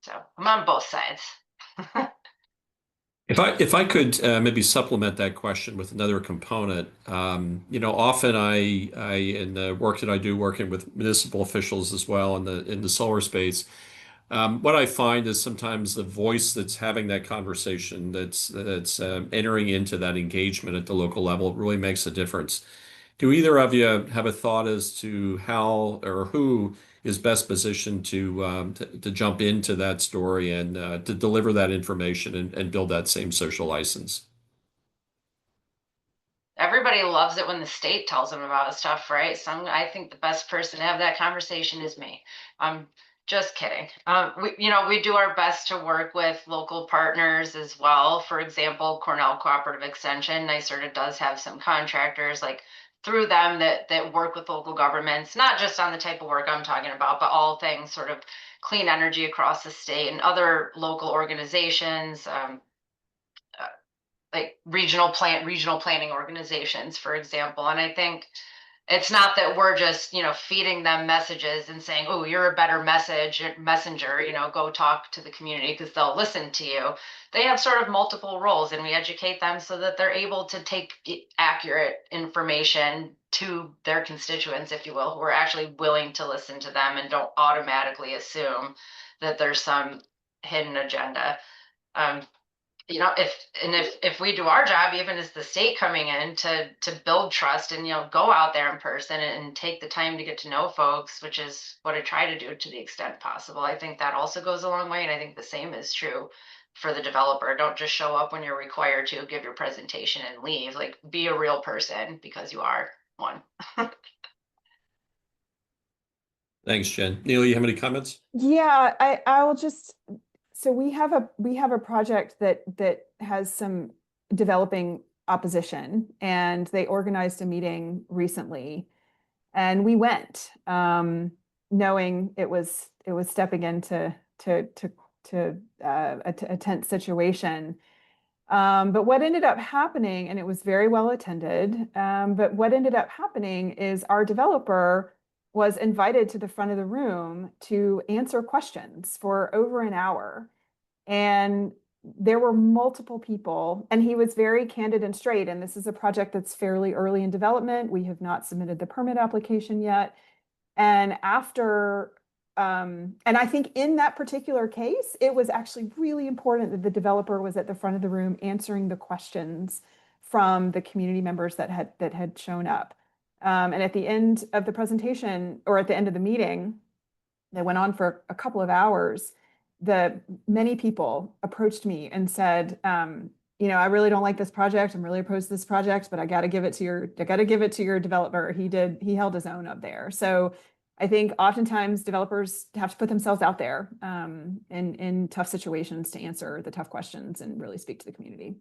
So I'm on both sides. If I could maybe supplement that question with another component, often I in the work that I do working with municipal officials as well in the solar space, what I find is sometimes the voice that's having that conversation, that's entering into that engagement at the local level, really makes a difference. Do either of you have a thought as to how or who is best positioned to jump into that story and to deliver that information and build that same social license? Everybody loves it when the state tells them about stuff, right? I think the best person to have that conversation is me. I'm just kidding. We do our best to work with local partners as well. For example, Cornell Cooperative Extension, NYSERDA does have some contractors like through them that work with local governments, not just on the type of work I'm talking about, but all things sort of clean energy across the state and other local organizations, like regional planning organizations, for example. And I think it's not that we're just, feeding them messages and saying, oh, you're a better messenger, go talk to the community because they'll listen to you. They have sort of multiple roles, and we educate them so that they're able to take accurate information to their constituents, if you will, who are actually willing to listen to them and don't automatically that there's some hidden agenda. If we do our job, even as the state coming in to build trust and go out there in person and take the time to get to know folks, which is what I try to do to the extent possible, I think that also goes a long way. And I think the same is true for the developer. Don't just show up when you're required to, give your presentation and leave. Like, be a real person, because you are one. Thanks, Jen. Neil, you have any comments? Yeah, I'll just, so we have a project that has some developing opposition, and they organized a meeting recently, and we went, knowing it was stepping into a tense situation. But what ended up happening, and it was very well attended, but what ended up happening is our developer was invited to the front of the room to answer questions for over an hour. And there were multiple people, and he was very candid and straight. And this is a project that's fairly early in development. We have not submitted the permit application yet. And after, and I think in that particular case, it was actually really important that the developer was at the front of the room answering the questions from the community members that had shown up. And at the end of the presentation, or at the end of the meeting, that went on for a couple of hours, many people approached me and said, I really don't like this project. I'm really opposed to this project, but I got to give it to your developer. He held his own up there. So I think oftentimes developers have to put themselves out there in tough situations to answer the tough questions and really speak to the community.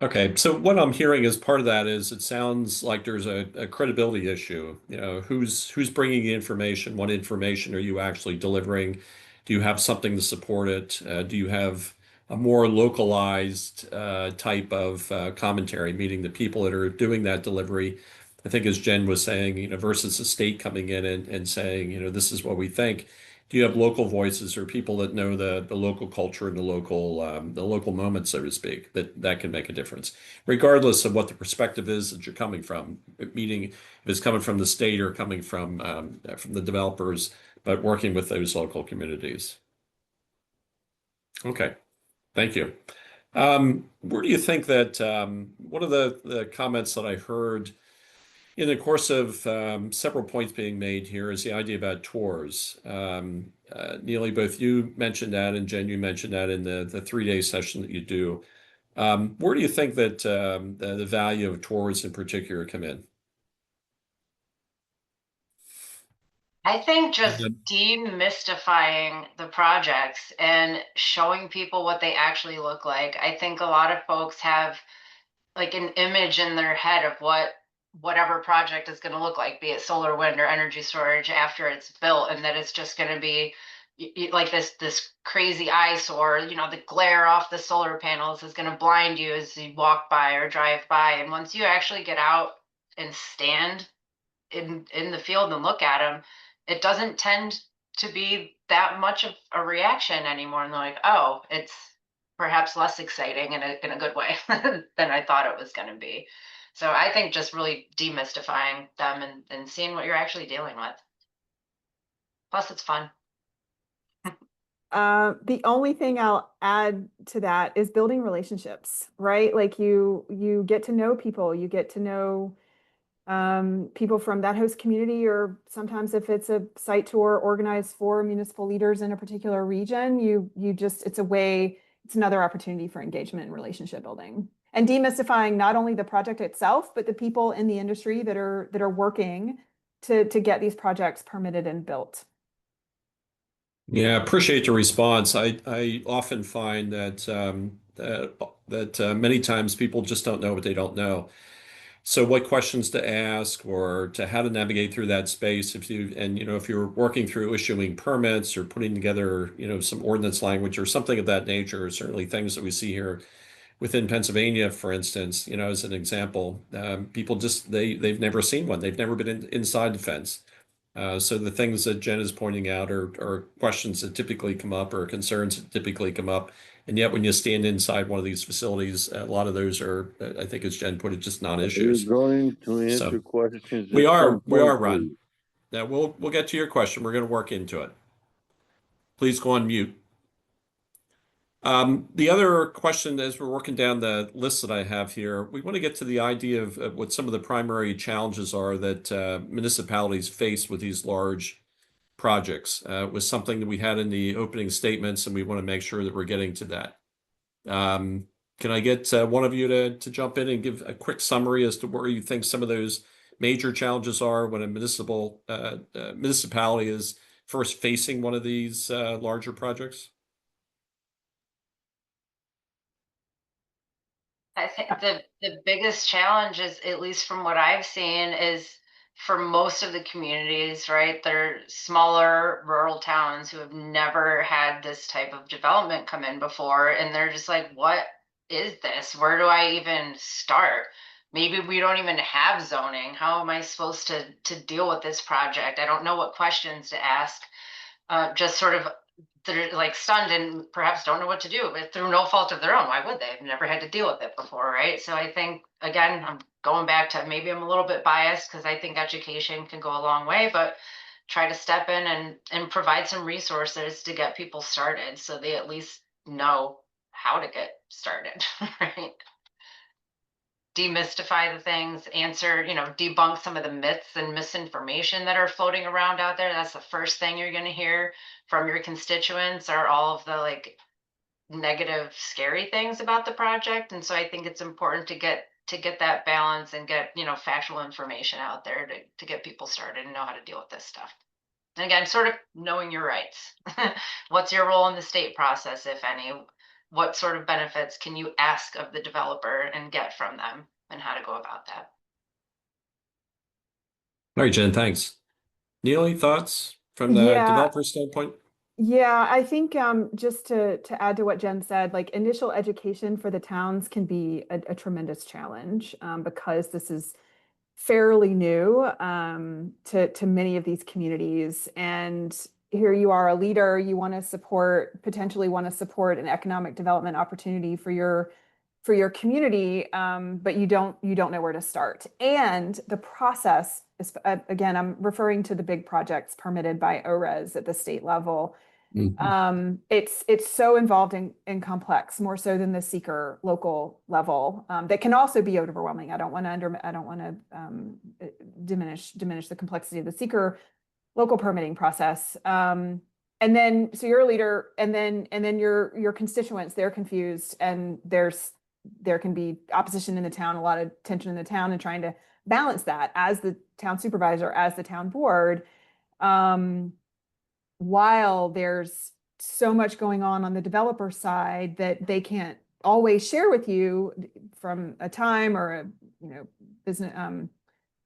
Okay, so what I'm hearing as part of that is it sounds like there's a credibility issue. Who's bringing the information? What information are you actually delivering? Do you have something to support it? Do you have a more localized type of commentary, meaning the people that are doing that delivery? I think as Jen was saying, versus the state coming in and saying, this is what we think. Do you have local voices or people that know the local culture and the local moment, so to speak, that can make a difference, regardless of what the perspective is that you're coming from, meaning if it's coming from the state or coming from the developers, but working with those local communities. Okay, thank you. Where do you think that one of the comments that I heard in the course of several points being made here is the idea about tours. Neely, both you mentioned that, and Jen, you mentioned that in the 3-day session that you do. Where do you think that the value of tours in particular come in? I think just demystifying the projects and showing people what they actually look like. I think a lot of folks have like an image in their head of whatever project is going to look like, be it solar, wind, or energy storage after it's built, and that it's just going to be like this crazy eyesore. The glare off the solar panels is going to blind you as you walk by or drive by. And once you actually get out and stand in the field and look at them, it doesn't tend to be that much of a reaction anymore. And they're like, oh, it's perhaps less exciting in a good way than I thought it was going to be. So I think just really demystifying them and seeing what you're actually dealing with. Plus, it's fun. The only thing I'll add to that is building relationships, right? Like you get to know people, you get to know people from that host community, or sometimes if it's a site tour organized for municipal leaders in a particular region, it's another opportunity for engagement and relationship building. And demystifying not only the project itself, but the people in the industry that are working to get these projects permitted and built. Yeah, appreciate the response. I often find that many times people just don't know what they don't know. So what questions to ask or to how to navigate through that space if you're working through issuing permits or putting together, some ordinance language or something of that nature, certainly things that we see here within Pennsylvania, for instance, as an example, people they've never seen one. They've never been inside the fence. So the things that Jen is pointing out are questions that typically come up or concerns that typically come up. And yet when you stand inside one of these facilities, a lot of those are, I think as Jen put it, just non-issues. You're going to answer So, questions. We at are some point, Ron. please. Now we'll get to your question. We're going to work into it. Please go on mute. The other question as we're working down the list that I have here, we want to get to the idea of what some of the primary challenges are that municipalities face with these large projects. Was something that we had in the opening statements, and we want to make sure that we're getting to that. Can I get one of you to jump in and give a quick summary as to where you think some of those major challenges are when a municipality is first facing one of these larger projects? I think the biggest challenge is, at least from what I've seen, is for most of the communities, right? They're smaller rural towns who have never had this type of development come in before, and they're just like, what is this? Where do I even start? Maybe we don't even have zoning. How am I supposed to deal with this project? I don't know what questions to ask. Just sort of, they're like stunned and perhaps don't know what to do, but through no fault of their own. Why would they? They've never had to deal with it before, right? So I think, again, I'm going back to, maybe I'm a little bit biased because I think education can go a long way, but try to step in and provide some resources to get people started so they at least know how to get started, right? Demystify the things, answer, debunk some of the myths and misinformation that are floating around out there. That's the first thing you're going to hear from your constituents, are all of the like negative, scary things about the project. And so I think it's important to get that balance and get, factual information out there to get people started and know how to deal with this stuff. And again, sort of knowing your rights. What's your role in the state process, if any? What sort of benefits can you ask of the developer and get from them, and how to go about that? All right, Jen, thanks. Neely, thoughts from the Yeah. developer standpoint? Yeah, I think just to add to what Jen said, like initial education for the towns can be a tremendous challenge because this is fairly new to many of these communities. And here you are, a leader, you want to support, potentially want to support an economic development opportunity for your community, but you don't know where to start. And the process is, again, I'm referring to the big projects permitted by ORES at the state level. It's so involved and complex, more so than the seeker local level. That can also be overwhelming. I don't want to diminish the complexity of the seeker local permitting process. And then, so you're a leader, and then your constituents, they're confused, and there can be opposition in the town, a lot of tension in the town, and trying to balance that as the town supervisor, as the town board. While there's so much going on the developer side that they can't always share with you from a time or a business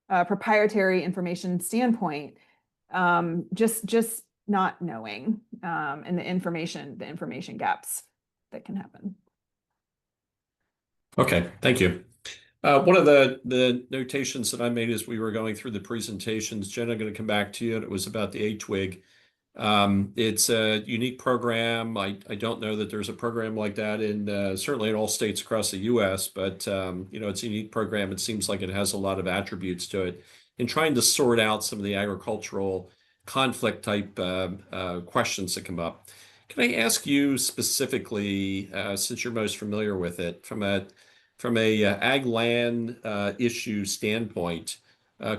proprietary information standpoint, just not knowing and the information gaps that can happen. Okay, thank you. One of the notations that I made as we were going through the presentations, Jen, I'm going to come back to you, and it was about the ATWIG. It's a unique program. I don't know that there's a program like that in certainly in all states across the U.S., but it's a unique program. It seems like it has a lot of attributes to it. In trying to sort out some of the agricultural conflict type questions that come up, can I ask you specifically, since you're most familiar with it, from a ag land issue standpoint,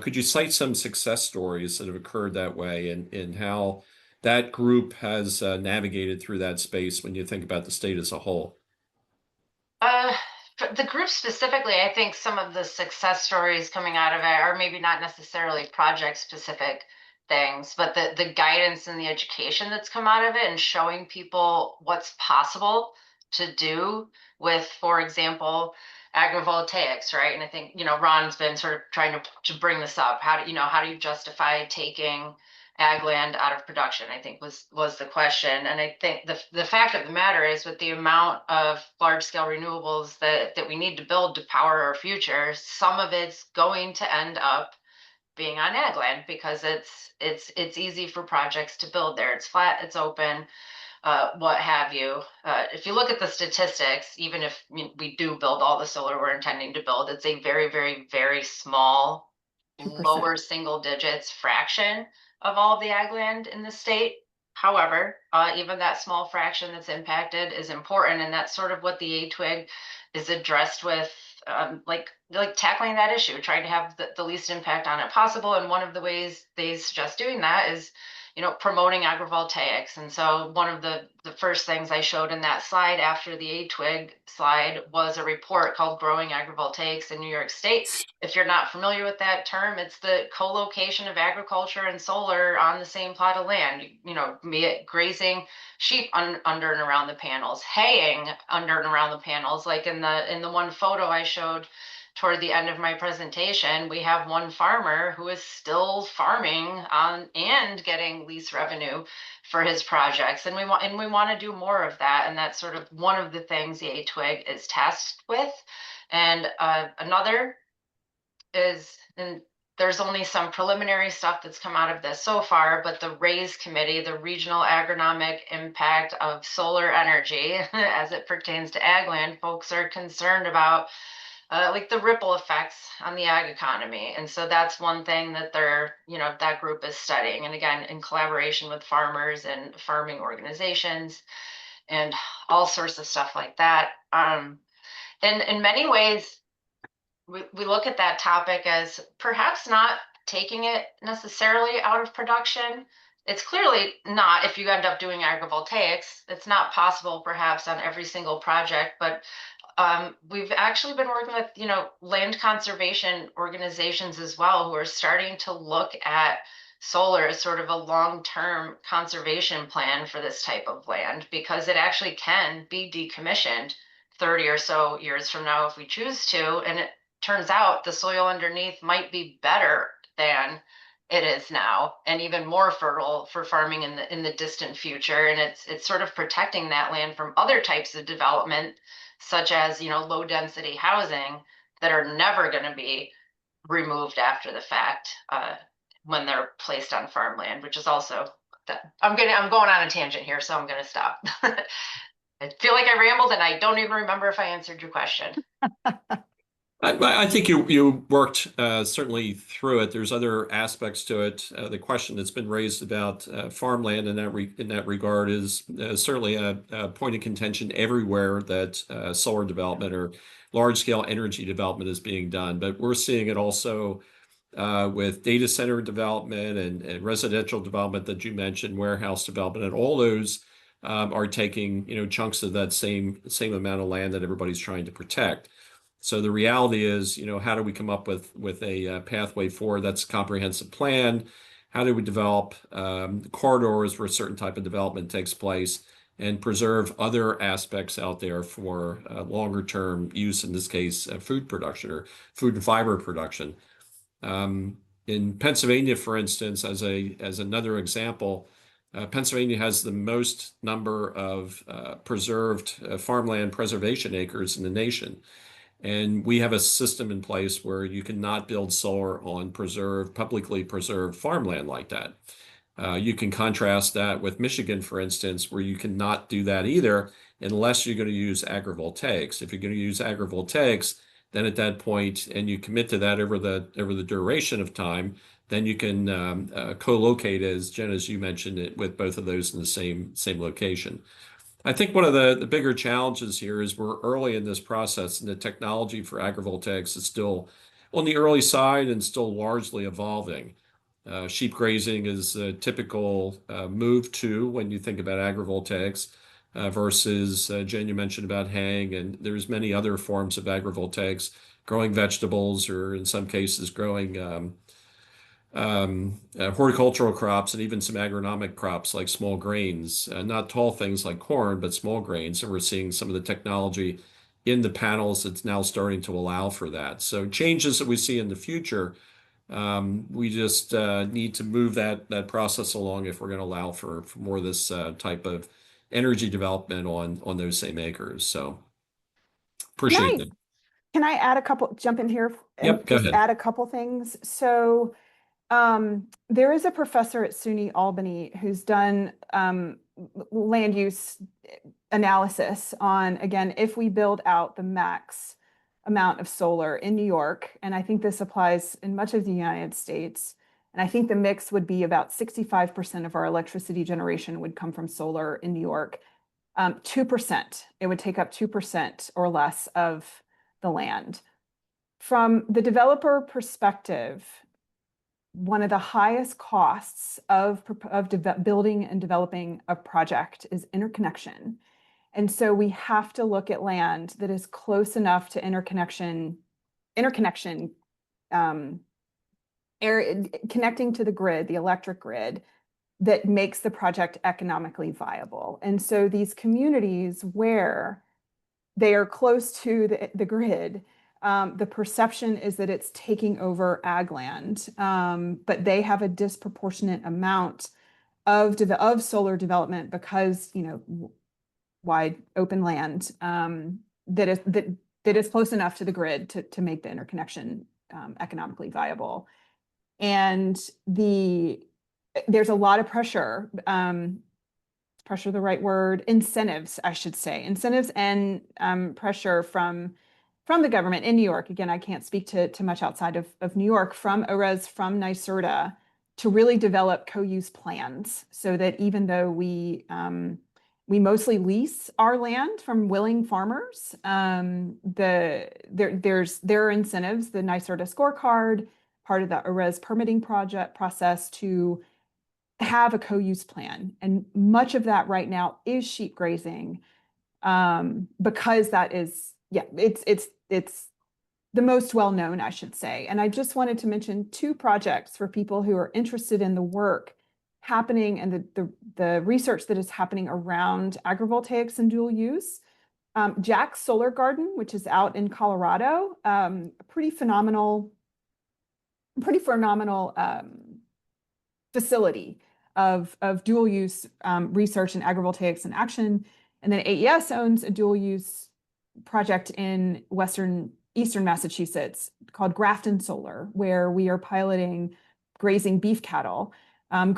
could you cite some success stories that have occurred that way, and how that group has navigated through that space when you think about the state as a whole? For the group specifically, I think some of the success stories coming out of it are maybe not necessarily project specific things, but the guidance and the education that's come out of it, and showing people what's possible to do with, for example, agrivoltaics, right? And I think, Ron's been sort of trying to bring this up. How do you justify taking ag land out of production, I think was the question. And I think the fact of the matter is, with the amount of large scale renewables that we need to build to power our future, some of it's going to end up being on ag land, because it's easy for projects to build there. It's flat, it's open, what have you. If you look at the statistics, even if we do build all the solar we're intending to build, it's a very, very, very small, 2%. lower single digits fraction of all of the ag land in the state. However, even that small fraction that's impacted is important, and that's sort of what the ATWIG is addressed with, like tackling that issue, trying to have the least impact on it possible. And one of the ways they suggest doing that is promoting agrivoltaics. And so one of the first things I showed in that slide after the ATWIG slide was a report called Growing Agrivoltaics in New York State. If you're not familiar with that term, it's the co-location of agriculture and solar on the same plot of land, be it grazing sheep under and around the panels, haying under and around the panels. Like in the one photo I showed toward the end of my presentation, we have one farmer who is still farming on and getting lease revenue for his projects. And we want to do more of that. And that's sort of one of the things the ATWIG is tasked with. And another is, and there's only some preliminary stuff that's come out of this so far, but the RAISE committee, the Regional Agronomic Impact of Solar Energy, as it pertains to ag land, folks are concerned about like the ripple effects on the ag economy. And so that's one thing that that group is studying. And again, in collaboration with farmers and farming organizations and all sorts of stuff like that. And in many ways, we look at that topic as perhaps not taking it necessarily out of production. It's clearly not if you end up doing agrivoltaics. It's not possible perhaps on every single project, but we've actually been working with, land conservation organizations as well, who are starting to look at solar as sort of a long-term conservation plan for this type of land, because it actually can be decommissioned 30 or so years from now if we choose to. And it turns out the soil underneath might be better than it is now, and even more fertile for farming in the distant future. And it's sort of protecting that land from other types of development, such as, low density housing that are never going to be removed after the fact when they're placed on farmland, which is also that I'm going on a tangent here, so I'm going to stop. I feel like I rambled and I don't even remember if I answered your question. I think you worked certainly through it. There's other aspects to it. The question that's been raised about farmland in that regard is certainly a point of contention everywhere that solar development or large-scale energy development is being done. But we're seeing it also with data center development and residential development that you mentioned, warehouse development, and all those are taking chunks of that same amount of land that everybody's trying to protect. So the reality is, how do we come up with a pathway forward that's a comprehensive plan? How do we develop corridors where a certain type of development takes place and preserve other aspects out there for longer term use, in this case, food production or food and fiber production? In Pennsylvania, for instance, as another example, Pennsylvania has the most number of preserved farmland preservation acres in the nation. And we have a system in place where you cannot build solar on publicly preserved farmland like that. You can contrast that with Michigan, for instance, where you cannot do that either unless you're going to use agrivoltaics. If you're going to use agrivoltaics, then at that point, and you commit to that over the duration of time, then you can co-locate, as you mentioned, it with both of those in the same location. I think one of the bigger challenges here is we're early in this process, and the technology for agrivoltaics is still on the early side and still largely evolving. Sheep grazing is a typical move to when you think about agrivoltaics versus Jen, you mentioned about haying, and there's many other forms of agrivoltaics, growing vegetables, or in some cases growing horticultural crops and even some agronomic crops like small grains, not tall things like corn, but small grains. And we're seeing some of the technology in the panels that's now starting to allow for that. So changes that we see in the future, we just need to move that process along if we're going to allow for more of this type of energy development on those same acres. So appreciate that. Can I add jump in here and Yep, go just ahead. add a couple things? So there is a professor at SUNY Albany who's done land use analysis on, again, if we build out the max amount of solar in New York, and I think this applies in much of the United States, and I think the mix would be about 65% of our electricity generation would come from solar in New York. 2%, it would take up 2% or less of the land. From the developer perspective, one of the highest costs of building and developing a project is interconnection. And so we have to look at land that is close enough to interconnection connecting to the grid, the electric grid, that makes the project economically viable. And so these communities where they are close to the grid, the perception is that it's taking over ag land, but they have a disproportionate amount of solar development because, you know, wide open land that is close enough to the grid to make the interconnection economically viable. And there's a lot of pressure. Pressure the right word? Incentives, I should say. Incentives and pressure from the government in New York. Again, I can't speak to much outside of New York, from ORES, from NYSERDA, to really develop co-use plans so that even though we mostly lease our land from willing farmers, there are incentives, the NYSERDA scorecard, part of the ORES permitting process, to have a co-use plan. And much of that right now is sheep grazing, because that is, it's the most well-known, I should say. And I just wanted to mention 2 projects for people who are interested in the work happening and the research that is happening around agrivoltaics and dual use. Jack's Solar Garden, which is out in Colorado, pretty phenomenal facility of dual use research in agrivoltaics and action. And then AES owns a dual use project in eastern Massachusetts called Grafton Solar, where we are piloting grazing beef cattle on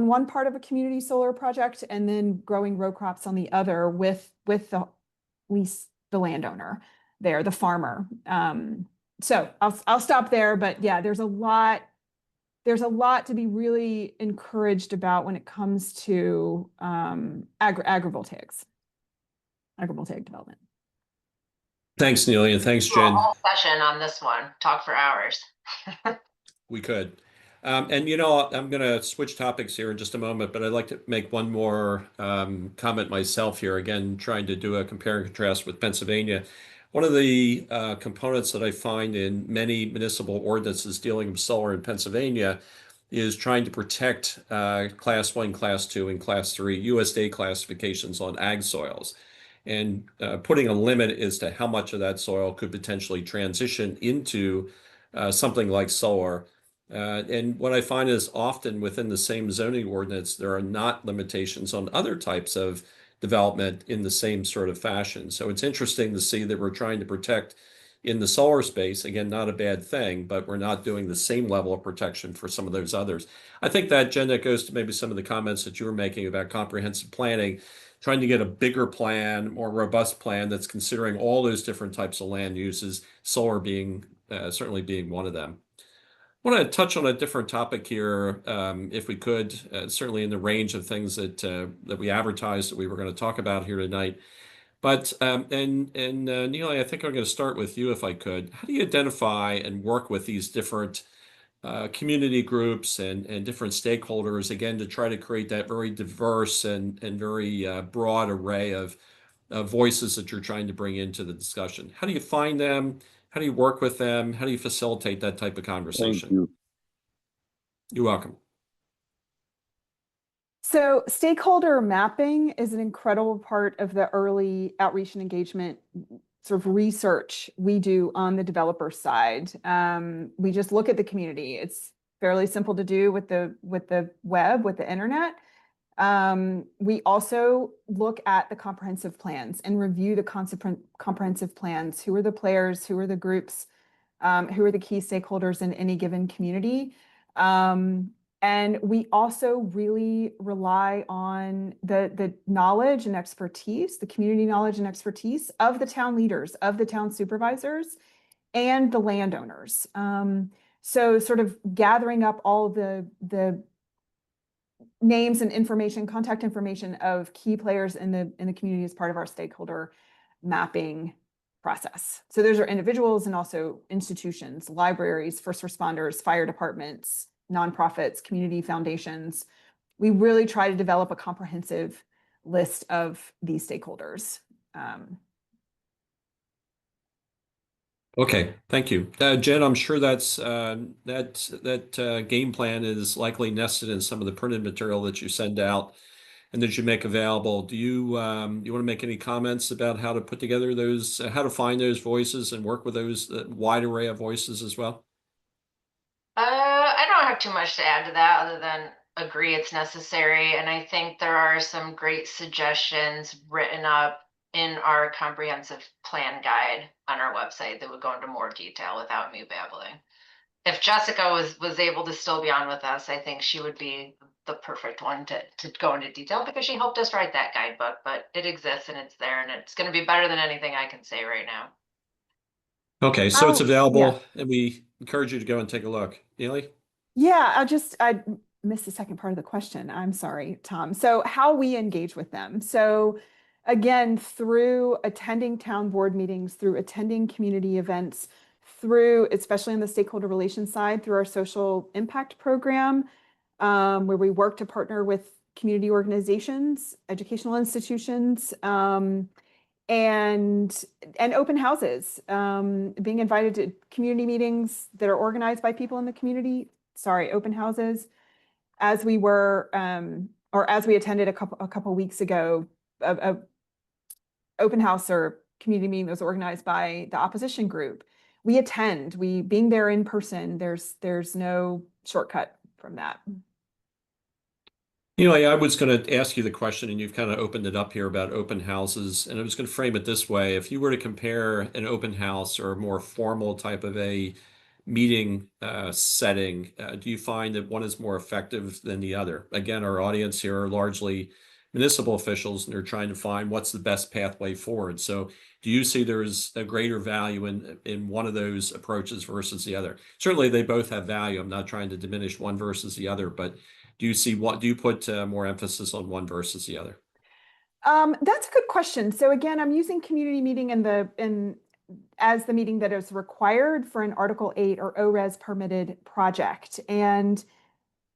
one part of a community solar project, and then growing row crops on the other with the landowner there, the farmer. So I'll stop there, but yeah, there's a lot to be really encouraged about when it comes to agrivoltaic development. Thanks, Neely, and thanks, A Jen. whole session on this one. Talk for hours. We could. And, you know, I'm going to switch topics here in just a moment, but I'd like to make one more comment myself here, again, trying to do a compare and contrast with Pennsylvania. One of the components that I find in many municipal ordinances dealing with solar in Pennsylvania is trying to protect Class 1, Class 2, and Class 3 USDA classifications on ag soils, and putting a limit as to how much of that soil could potentially transition into something like solar. And what I find is often within the same zoning ordinance, there are not limitations on other types of development in the same sort of fashion. So it's interesting to see that we're trying to protect in the solar space, again, not a bad thing, but we're not doing the same level of protection for some of those others. I think that, Jen, that goes to maybe some of the comments that you were making about comprehensive planning, trying to get a bigger plan, more robust plan that's considering all those different types of land uses, solar being certainly being one of them. I want to touch on a different topic here, if we could, certainly in the range of things that we advertised that we were going to talk about here tonight. But Neely, I think I'm going to start with you, if I could. How do you identify and work with these different community groups and different stakeholders, again, to try to create that very diverse and very broad array of voices that you're trying to bring into the discussion? How do you find them? How do you work with them? How do you facilitate that type of conversation? Thank you. You're welcome. So stakeholder mapping is an incredible part of the early outreach and engagement sort of research we do on the developer side. We just look at the community. It's fairly simple to do with the web, with the internet. We also look at the comprehensive plans and review the comprehensive plans. Who are the players? Who are the groups? Who are the key stakeholders in any given community? And we also really rely on the knowledge and expertise, the community knowledge and expertise of the town leaders, of the town supervisors, and the landowners. So sort of gathering up all the names and information, contact information of key players in the community as part of our stakeholder mapping process. So those are individuals and also institutions, libraries, first responders, fire departments, nonprofits, community foundations. We really try to develop a comprehensive list of these stakeholders. Okay, thank you. Jen, I'm sure that game plan is likely nested in some of the printed material that you send out and that you make available. Do you want to make any comments about how to put together those, how to find those voices and work with those wide array of voices as well? I don't have too much to add to that other than agree it's necessary. And I think there are some great suggestions written up in our comprehensive plan guide on our website that would go into more detail without me babbling. If Jessica was able to still be on with us, I think she would be the perfect one to go into detail because she helped us write that guidebook, but it exists and it's there and it's going to be better than anything I can say right now. Okay, so it's Yeah. available and we encourage you to go and take a look. Neely? Yeah, I missed the second part of the question. I'm sorry, Tom. So how we engage with them. So again, through attending town board meetings, through attending community events, through, especially on the stakeholder relations side, through our social impact program, where we work to partner with community organizations, educational institutions, and open houses, being invited to community meetings that are organized by people in the community. Sorry, open houses. As we were, or as we attended a couple weeks ago, a open house or community meeting that was organized by the opposition group. We attend. Being there in person. There's no shortcut from that. You know, I was going to ask you the question, and you've kind of opened it up here about open houses, and I was going to frame it this way. If you were to compare an open house or a more formal type of a meeting setting, do you find that one is more effective than the other? Again, our audience here are largely municipal officials, and they're trying to find what's the best pathway forward. So do you see there's a greater value in one of those approaches versus the other? Certainly, they both have value. I'm not trying to diminish one versus the other, but do you put more emphasis on one versus the other? That's a good question. So again, I'm using community meeting as the meeting that is required for an Article 8 or ORES permitted project. And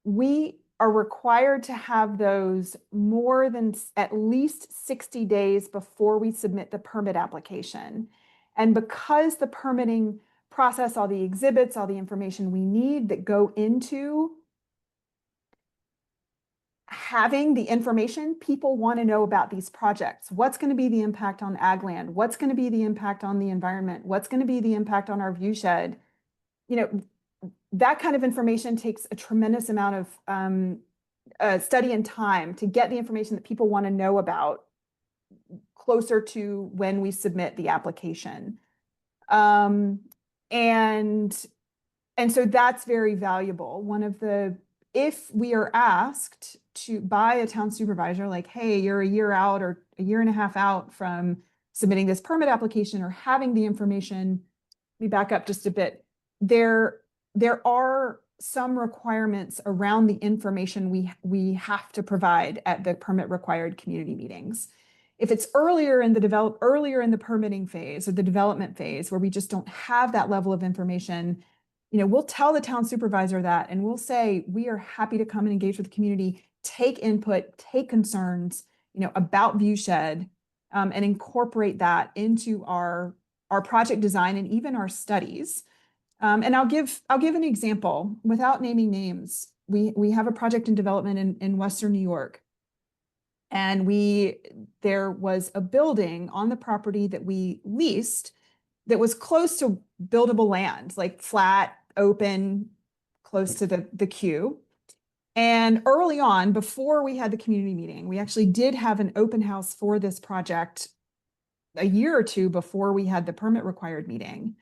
we are required to have those more than at least 60 days before we submit the permit application. And because the permitting process, all the exhibits, all the information we need that go into having the information, people want to know about these projects. What's going to be the impact on ag land? What's going to be the impact on the environment? What's going to be the impact on our view shed? You know, that kind of information takes a tremendous amount of study and time to get the information that people want to know about closer to when we submit the application. And so that's very valuable. If we are asked by a town supervisor, like, hey, you're a year out or a year and a half out from submitting this permit application or having the information, let me back up just a bit. There are some requirements around the information we have to provide at the permit required community meetings. If it's earlier in the permitting phase or the development phase where we just don't have that level of information, we'll tell the town supervisor that, and we'll say, we are happy to come and engage with the community, take input, take concerns, about viewshed, and incorporate that into our project design and even our studies. And I'll give an example without naming names. We have a project in development in Western New York, and there was a building on the property that we leased that was close to buildable land, like flat, open, close to the queue. And early on, before we had the community meeting, we actually did have an open house for this project a year or two before we had the permit required meeting.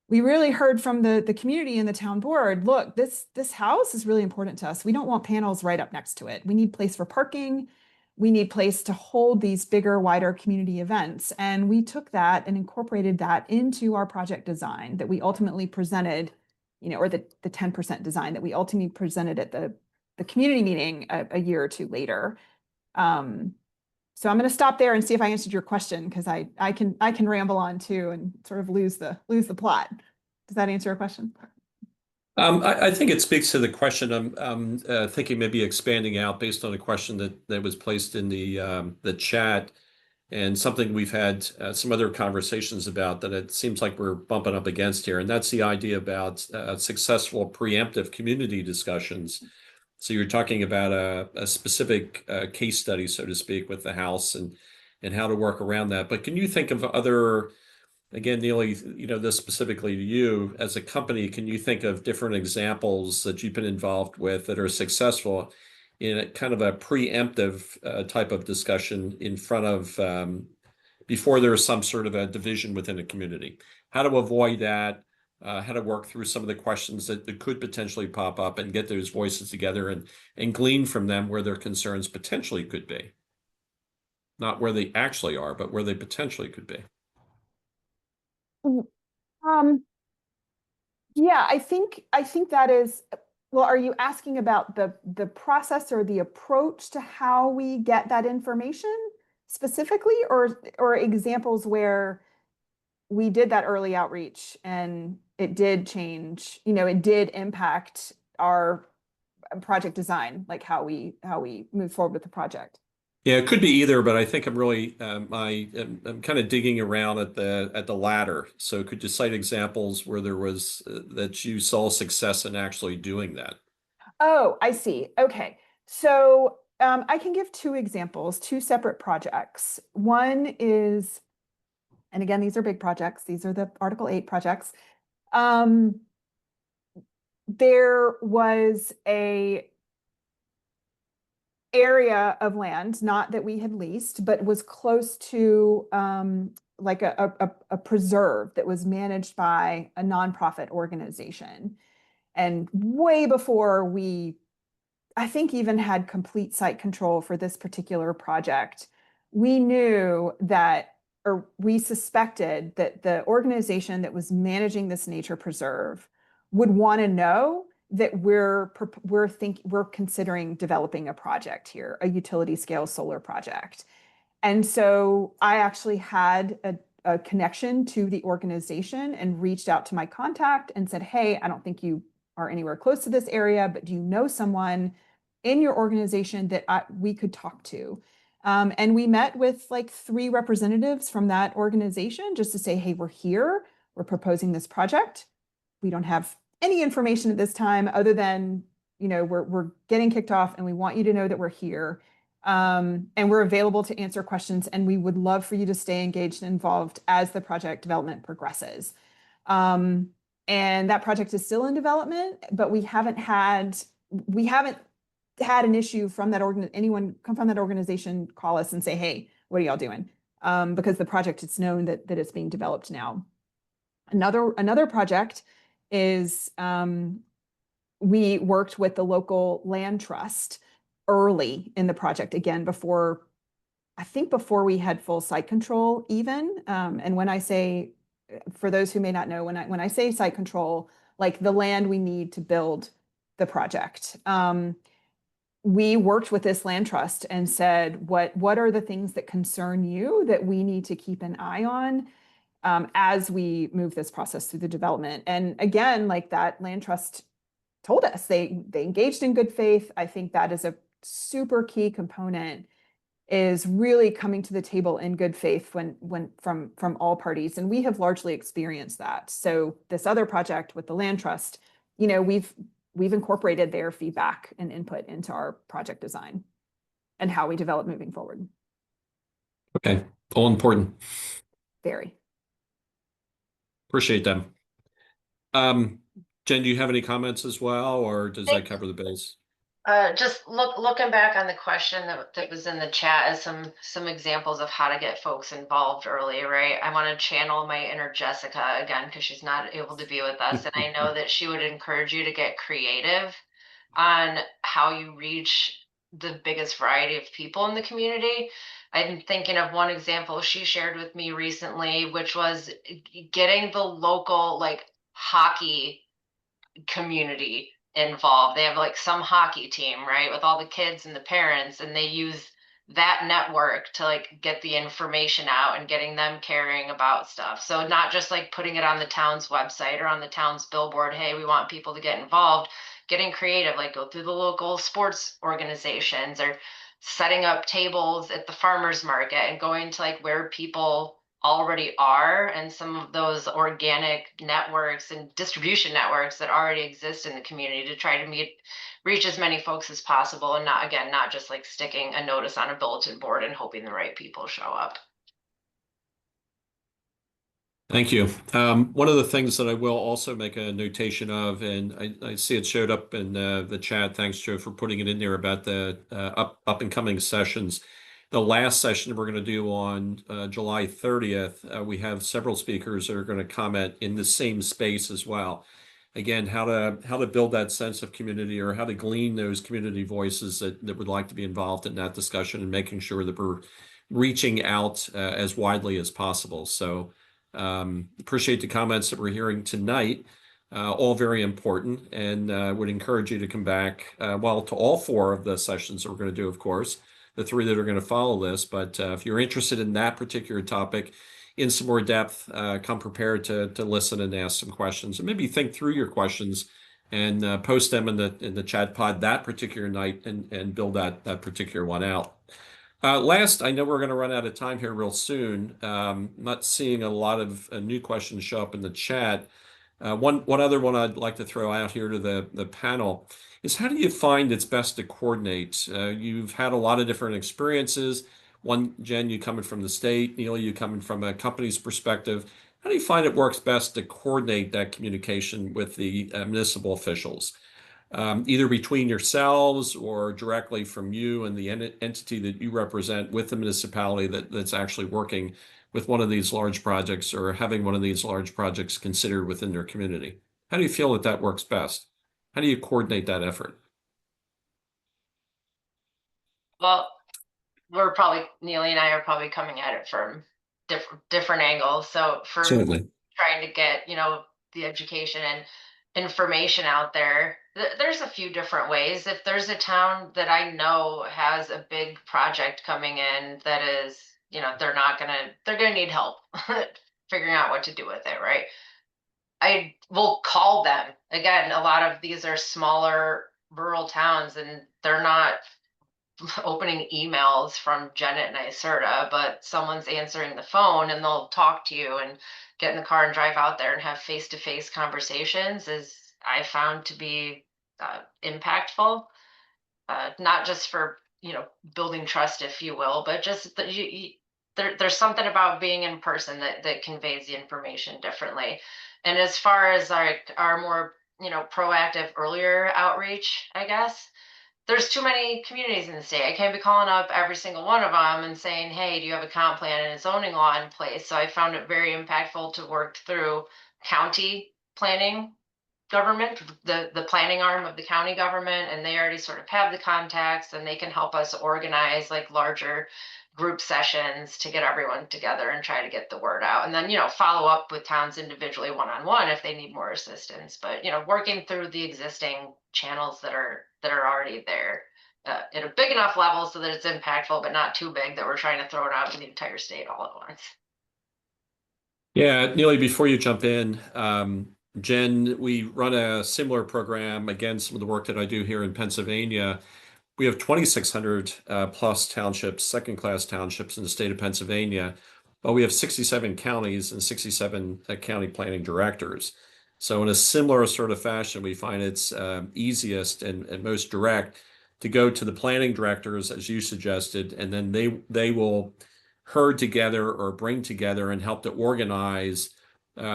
We really heard from the community and the town board, look, this house is really important to us. We don't want panels right up next to it. We need place for parking. We need place to hold these bigger, wider community events. And we took that and incorporated that into our project design that we ultimately presented, or the 10% design that we ultimately presented at the community meeting a year or two later. So I'm going to stop there and see if I answered your question, because I can ramble on too and sort of lose the plot. Does that answer your question? I think it speaks to the question. I'm thinking maybe expanding out based on a question that was placed in the chat, and something we've had some other conversations about that it seems like we're bumping up against here, and that's the idea about successful preemptive community discussions. So you're talking about a specific case study, so to speak, with the House and how to work around that. But can you think of other, again, Neely, this specifically to you as a company, can you think of different examples that you've been involved with that are successful in a kind of a preemptive type of discussion in front of before there's some sort of a division within a community? How to avoid that, how to work through some of the questions that could potentially pop up and get those voices together and glean from them where their concerns potentially could be. Not where they actually are, but where they potentially could be. Yeah, I think that is, well, are you asking about the process or the approach to how we get that information specifically, or examples where we did that early outreach and it did change, it did impact our project design, like how we move forward with the project? Yeah, it could be either, but I think I'm really I'm kind of digging around at the latter. So could you cite examples where there was that you saw success in actually doing that? Oh, I see. Okay. So I can give two examples, two separate projects. One is, and again, these are big projects. These are the Article 8 projects. There was a area of land, not that we had leased, but was close to like a preserve that was managed by a nonprofit organization. And way before we, I think, even had complete site control for this particular project, we knew that, or we suspected that the organization that was managing this nature preserve would want to know that we're considering developing a project here, a utility scale solar project. And so I actually had a connection to the organization and reached out to my contact and said, hey, I don't think you are anywhere close to this area, but do you know someone in your organization that we could talk to? And we met with like 3 representatives from that organization just to say, hey, we're here, we're proposing this project. We don't have any information at this time other than, we're getting kicked off and we want you to know that we're here. And we're available to answer questions, and we would love for you to stay engaged and involved as the project development progresses. And that project is still in development, but we haven't had an issue from that anyone come from that organization call us and say, hey, what are y'all doing? Because the project, it's known that it's being developed now. Another project is we worked with the local land trust early in the project, again, before we had full site control even. And when I say, for those who may not know, when I say site control, like the land we need to build the project, we worked with this land trust and said, what are the things that concern you that we need to keep an eye on as we move this process through the development? And again, like that land trust told us they engaged in good faith. I think that is a super key component, is really coming to the table in good faith when from all parties. And we have largely experienced that. So this other project with the land trust, we've incorporated their feedback and input into our project design and how we develop moving forward. Okay, all important. Very. Appreciate them. Jen, do you have any comments as well, or does that cover the base? Just looking back on the question that was in the chat as some examples of how to get folks involved early, right? I want to channel my inner Jessica again, because she's not able to be with us. And I know that she would encourage you to get creative on how you reach the biggest variety of people in the community. I'm thinking of one example she shared with me recently, which was getting the local like hockey community involved. They have like some hockey team, right, with all the kids and the parents, and they use that network to like get the information out and getting them caring about stuff. So not just like putting it on the town's website or on the town's billboard, hey, we want people to get involved, getting creative, like go through the local sports organizations or setting up tables at the farmers market and going to like where people already are and some of those organic networks and distribution networks that already exist in the community to try to reach as many folks as possible, and not just like sticking a notice on a bulletin board and hoping the right people show up. Thank you. One of the things that I will also make a notation of, and I see it showed up in the chat. Thanks, Joe, for putting it in there about the up and coming sessions. The last session we're going to do on July 30th, we have several speakers that are going to comment in the same space as well. Again, how to build that sense of community, or how to glean those community voices that would like to be involved in that discussion, and making sure that we're reaching out as widely as possible. So appreciate the comments that we're hearing tonight, all very important, and would encourage you to come back, well, to all 4 of the sessions that we're going to do, of course, the 3 that are going to follow this. But if you're interested in that particular topic in some more depth, come prepared to listen and ask some questions, and maybe think through your questions and post them in the chat pod that particular night, and build that particular one out. Last, I know we're going to run out of time here real soon. Not seeing a lot of new questions show up in the chat. One other one I'd like to throw out here to the panel is, how do you find it's best to coordinate? You've had a lot of different experiences. One, Jen, you coming from the state, Neil, you coming from a company's perspective. How do you find it works best to coordinate that communication with the municipal officials? Either between yourselves or directly from you and the entity that you represent with the municipality that's actually working with one of these large projects, or having one of these large projects considered within their community. How do you feel that works best? How do you coordinate that effort? Well, Neely and I are probably coming at it from different angles. So for Certainly trying to get, the education and information out there, there's a few different ways. If there's a town that I know has a big project coming in that is, they're gonna need help figuring out what to do with it, right? I will call them. Again, a lot of these are smaller rural towns, and they're not opening emails from Jen at NYSERDA, but someone's answering the phone, and they'll talk to you and get in the car and drive out there and have face-to-face conversations, is I found to be impactful, not just for building trust, if you will, but just that there's something about being in person that conveys the information differently. And as far as our more proactive, earlier outreach, I guess, there's too many communities in the state. I can't be calling up every single one of them and saying, hey, do you have a comp plan and a zoning law in place? So I found it very impactful to work through county planning government, the planning arm of the county government, and they already sort of have the contacts, and they can help us organize like larger group sessions to get everyone together and try to get the word out, and then follow up with towns individually one-on-one if they need more assistance. But working through the existing channels that are already there at a big enough level so that it's impactful, but not too big that we're trying to throw it out in the entire state all at once. Yeah, Neely, before you jump in, Jen, we run a similar program. Again, some of the work that I do here in Pennsylvania, we have 2,600 plus townships, second-class townships in the state of Pennsylvania, but we have 67 counties and 67 county planning directors. So in a similar sort of fashion, we find it's easiest and most direct to go to the planning directors, as you suggested, and then they will herd together or bring together and help to organize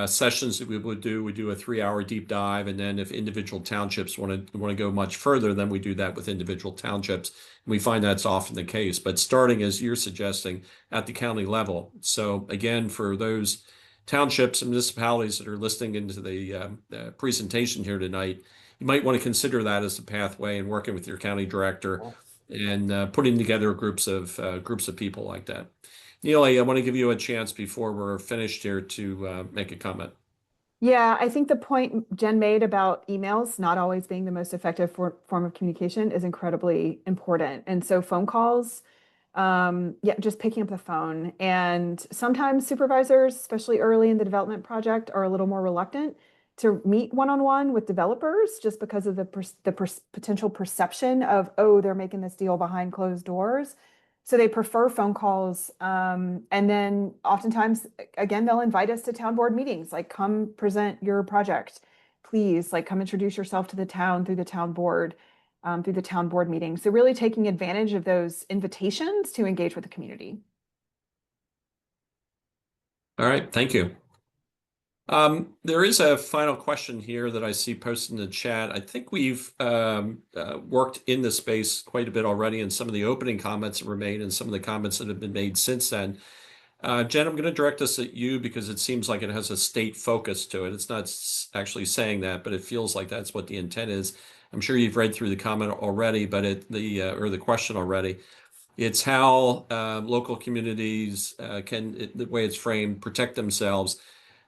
sessions that we would do. We do a 3-hour deep dive, and then if individual townships want to go much further, then we do that with individual townships. And we find that's often the case, but starting, as you're suggesting, at the county level. So again, for those townships and municipalities that are listening into the presentation here tonight, you might want to consider that as a pathway, and working with your county director and putting together groups of people like that. Neil, I want to give you a chance before we're finished here to make a comment. Yeah, I think the point Jen made about emails not always being the most effective form of communication is incredibly important. And so phone calls Yeah, just picking up the phone. And sometimes supervisors, especially early in the development project, are a little more reluctant to meet one-on-one with developers just because of the potential perception of, oh, they're making this deal behind closed doors. So they prefer phone calls. And then oftentimes, again, they'll invite us to town board meetings, like come present your project, please, like come introduce yourself to the town through the town board meeting. So really taking advantage of those invitations to engage with the community. All right, thank you. There is a final question here that I see posted in the chat. I think we've worked in this space quite a bit already in some of the opening comments that were made and some of the comments that have been made since then. Jen, I'm going to direct this at you because it seems like it has a state focus to it. It's not actually saying that, but it feels like that's what the intent is. I'm sure you've read through the comment already, but or the question already. It's how local communities the way it's framed, protect themselves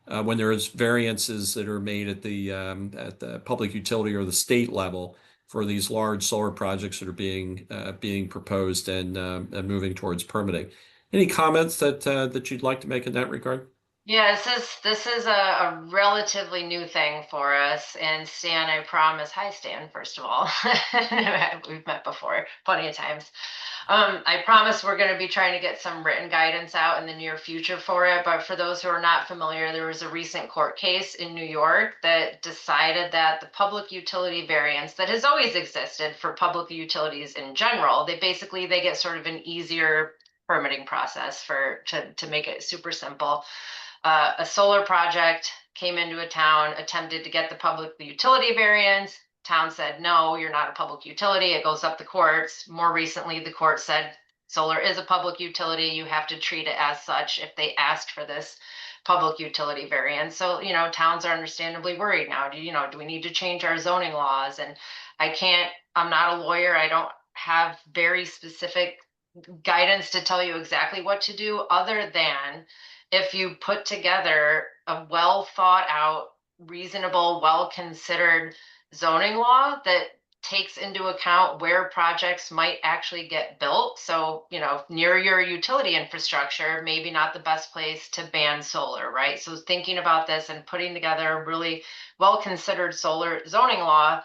when there is variances that are made at the public utility or the state level for these large solar projects that are being proposed and moving towards permitting. Any comments that you'd like to make in that regard? Yeah, this is a relatively new thing for us. And Stan, I promise, hi Stan, first of all. We've met before plenty of times. I promise we're going to be trying to get some written guidance out in the near future for it. But for those who are not familiar, there was a recent court case in New York that decided that the public utility variance that has always existed for public utilities in general, they get sort of an easier permitting process to make it super simple. A solar project came into a town, attempted to get the public utility variance. Town said, no, you're not a public utility. It goes up the courts. More recently, the court said, solar is a public utility. You have to treat it as such if they asked for this public utility variance. So, towns are understandably worried now. Do we need to change our zoning laws? And I'm not a lawyer. I don't have very specific guidance to tell you exactly what to do, other than if you put together a well thought out, reasonable, well considered zoning law that takes into account where projects might actually get built. So, near your utility infrastructure, maybe not the best place to ban solar, right? So thinking about this and putting together a really well considered solar zoning law,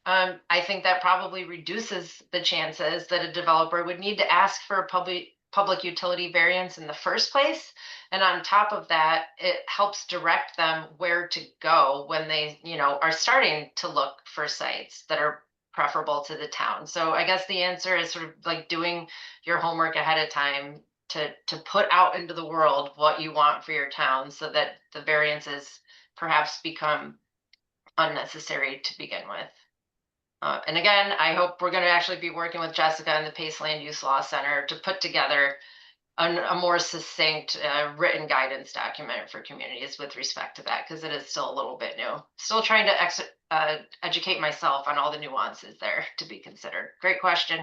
I think that probably reduces the chances that a developer would need to ask for a public utility variance in the first place. And on top of that, it helps direct them where to go when they, are starting to look for sites that are preferable to the town. So I guess the answer is sort of like doing your homework ahead of time to put out into the world what you want for your town so that the variances perhaps become unnecessary to begin with. And again, I hope we're going to actually be working with Jessica and the Pace Land Use Law Center to put together a more succinct written guidance document for communities with respect to that, because it is still a little bit new. Still trying to educate myself on all the nuances there to be considered. Great question.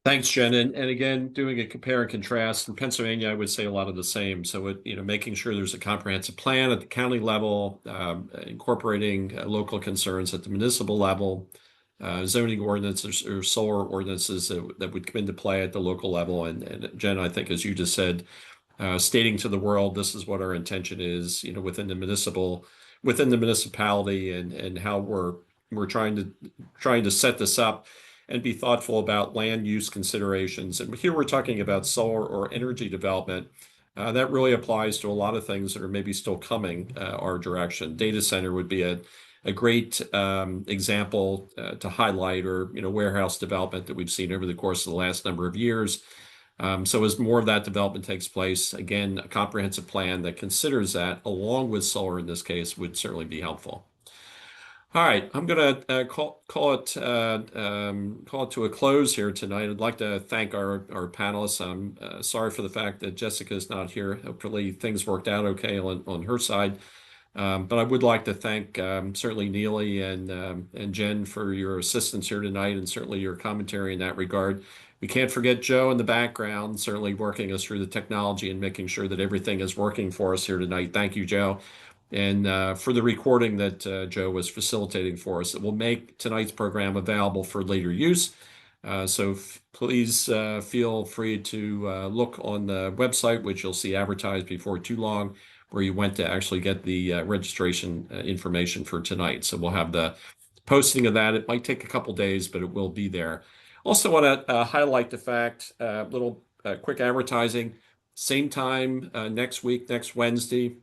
Thanks, Jen. And again, doing a compare and contrast in Pennsylvania, I would say a lot of the same. So, making sure there's a comprehensive plan at the county level, incorporating local concerns at the municipal level, zoning ordinances or solar ordinances that would come into play at the local level. And Jen, I think, as you just said, stating to the world, this is what our intention is, within the municipality and how we're trying to set this up and be thoughtful about land use considerations. And here we're talking about solar or energy development. That really applies to a lot of things that are maybe still coming our direction. Data center would be a great example to highlight, or warehouse development that we've seen over the course of the last number of years. So as more of that development takes place, again, a comprehensive plan that considers that, along with solar in this case, would certainly be helpful. All right, I'm going to call it to a close here tonight. I'd like to thank our panelists. I'm sorry for the fact that Jessica is not here. Hopefully things worked out okay on her side. But I would like to thank certainly Neely and Jen for your assistance here tonight, and certainly your commentary in that regard. We can't forget Joe in the background, certainly working us through the technology and making sure that everything is working for us here tonight. Thank you, Joe. And for the recording that Joe was facilitating for us. It will make tonight's program available for later use. So please feel free to look on the website, which you'll see advertised before too long, where you went to actually get the registration information for tonight. So we'll have the posting of that. It might take a couple days, but it will be there. Also want to highlight the fact, little quick advertising, same time next week, next Wednesday,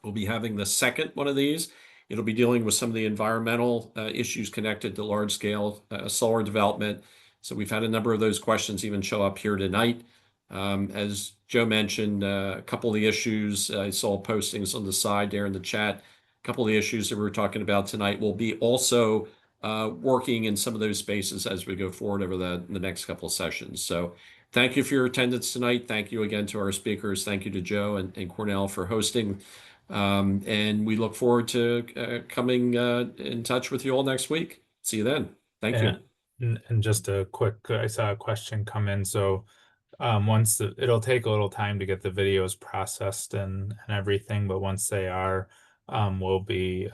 we'll be having the second one of these. It'll be dealing with some of the environmental issues connected to large-scale solar development. So we've had a number of those questions even show up here tonight. As Joe mentioned, a couple of the issues, I saw postings on the side there in the chat. A couple of the issues that we were talking about tonight will be also working in some of those spaces as we go forward over the next couple of sessions. So thank you for your attendance tonight. Thank you again to our speakers. Thank you to Joe and Cornell for hosting. And we look forward to coming in touch with you all next week. See you then. Thank you. And just a quick, I saw a question come in. So it'll take a little time to get the videos processed and everything, but once they are, we'll be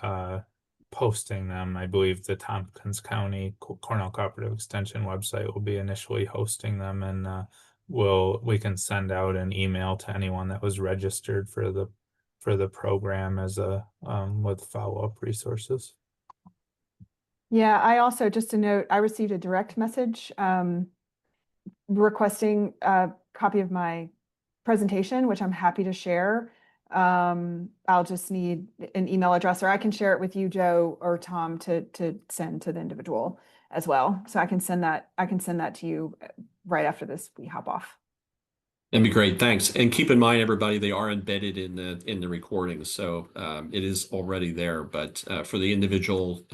posting them. I believe the Tompkins County Cornell Cooperative Extension website will be initially hosting them, and we can send out an email to anyone that was registered for the program as a with follow-up resources. Yeah, I also, just a note, I received a direct message requesting a copy of my presentation, which I'm happy to share. I'll just need an email address, or I can share it with you, Joe or Tom, to send to the individual as well. So I can send that to you right after this we hop off. That'd be great. Thanks. And keep in mind, everybody, they are embedded in the recording, so it is already there. But for the individual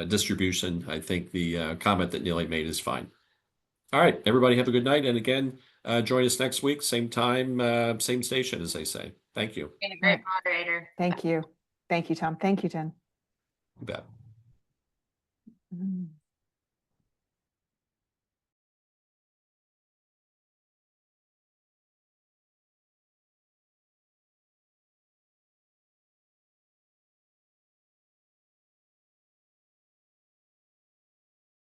distribution, I think the comment that Neely made is fine. All right, everybody, have a good night. And again, join us next week, same time, same station, as they say. Thank you. Being a great moderator. Thank you. Thank you, Tom. Thank you, Jen. You bet. Mm.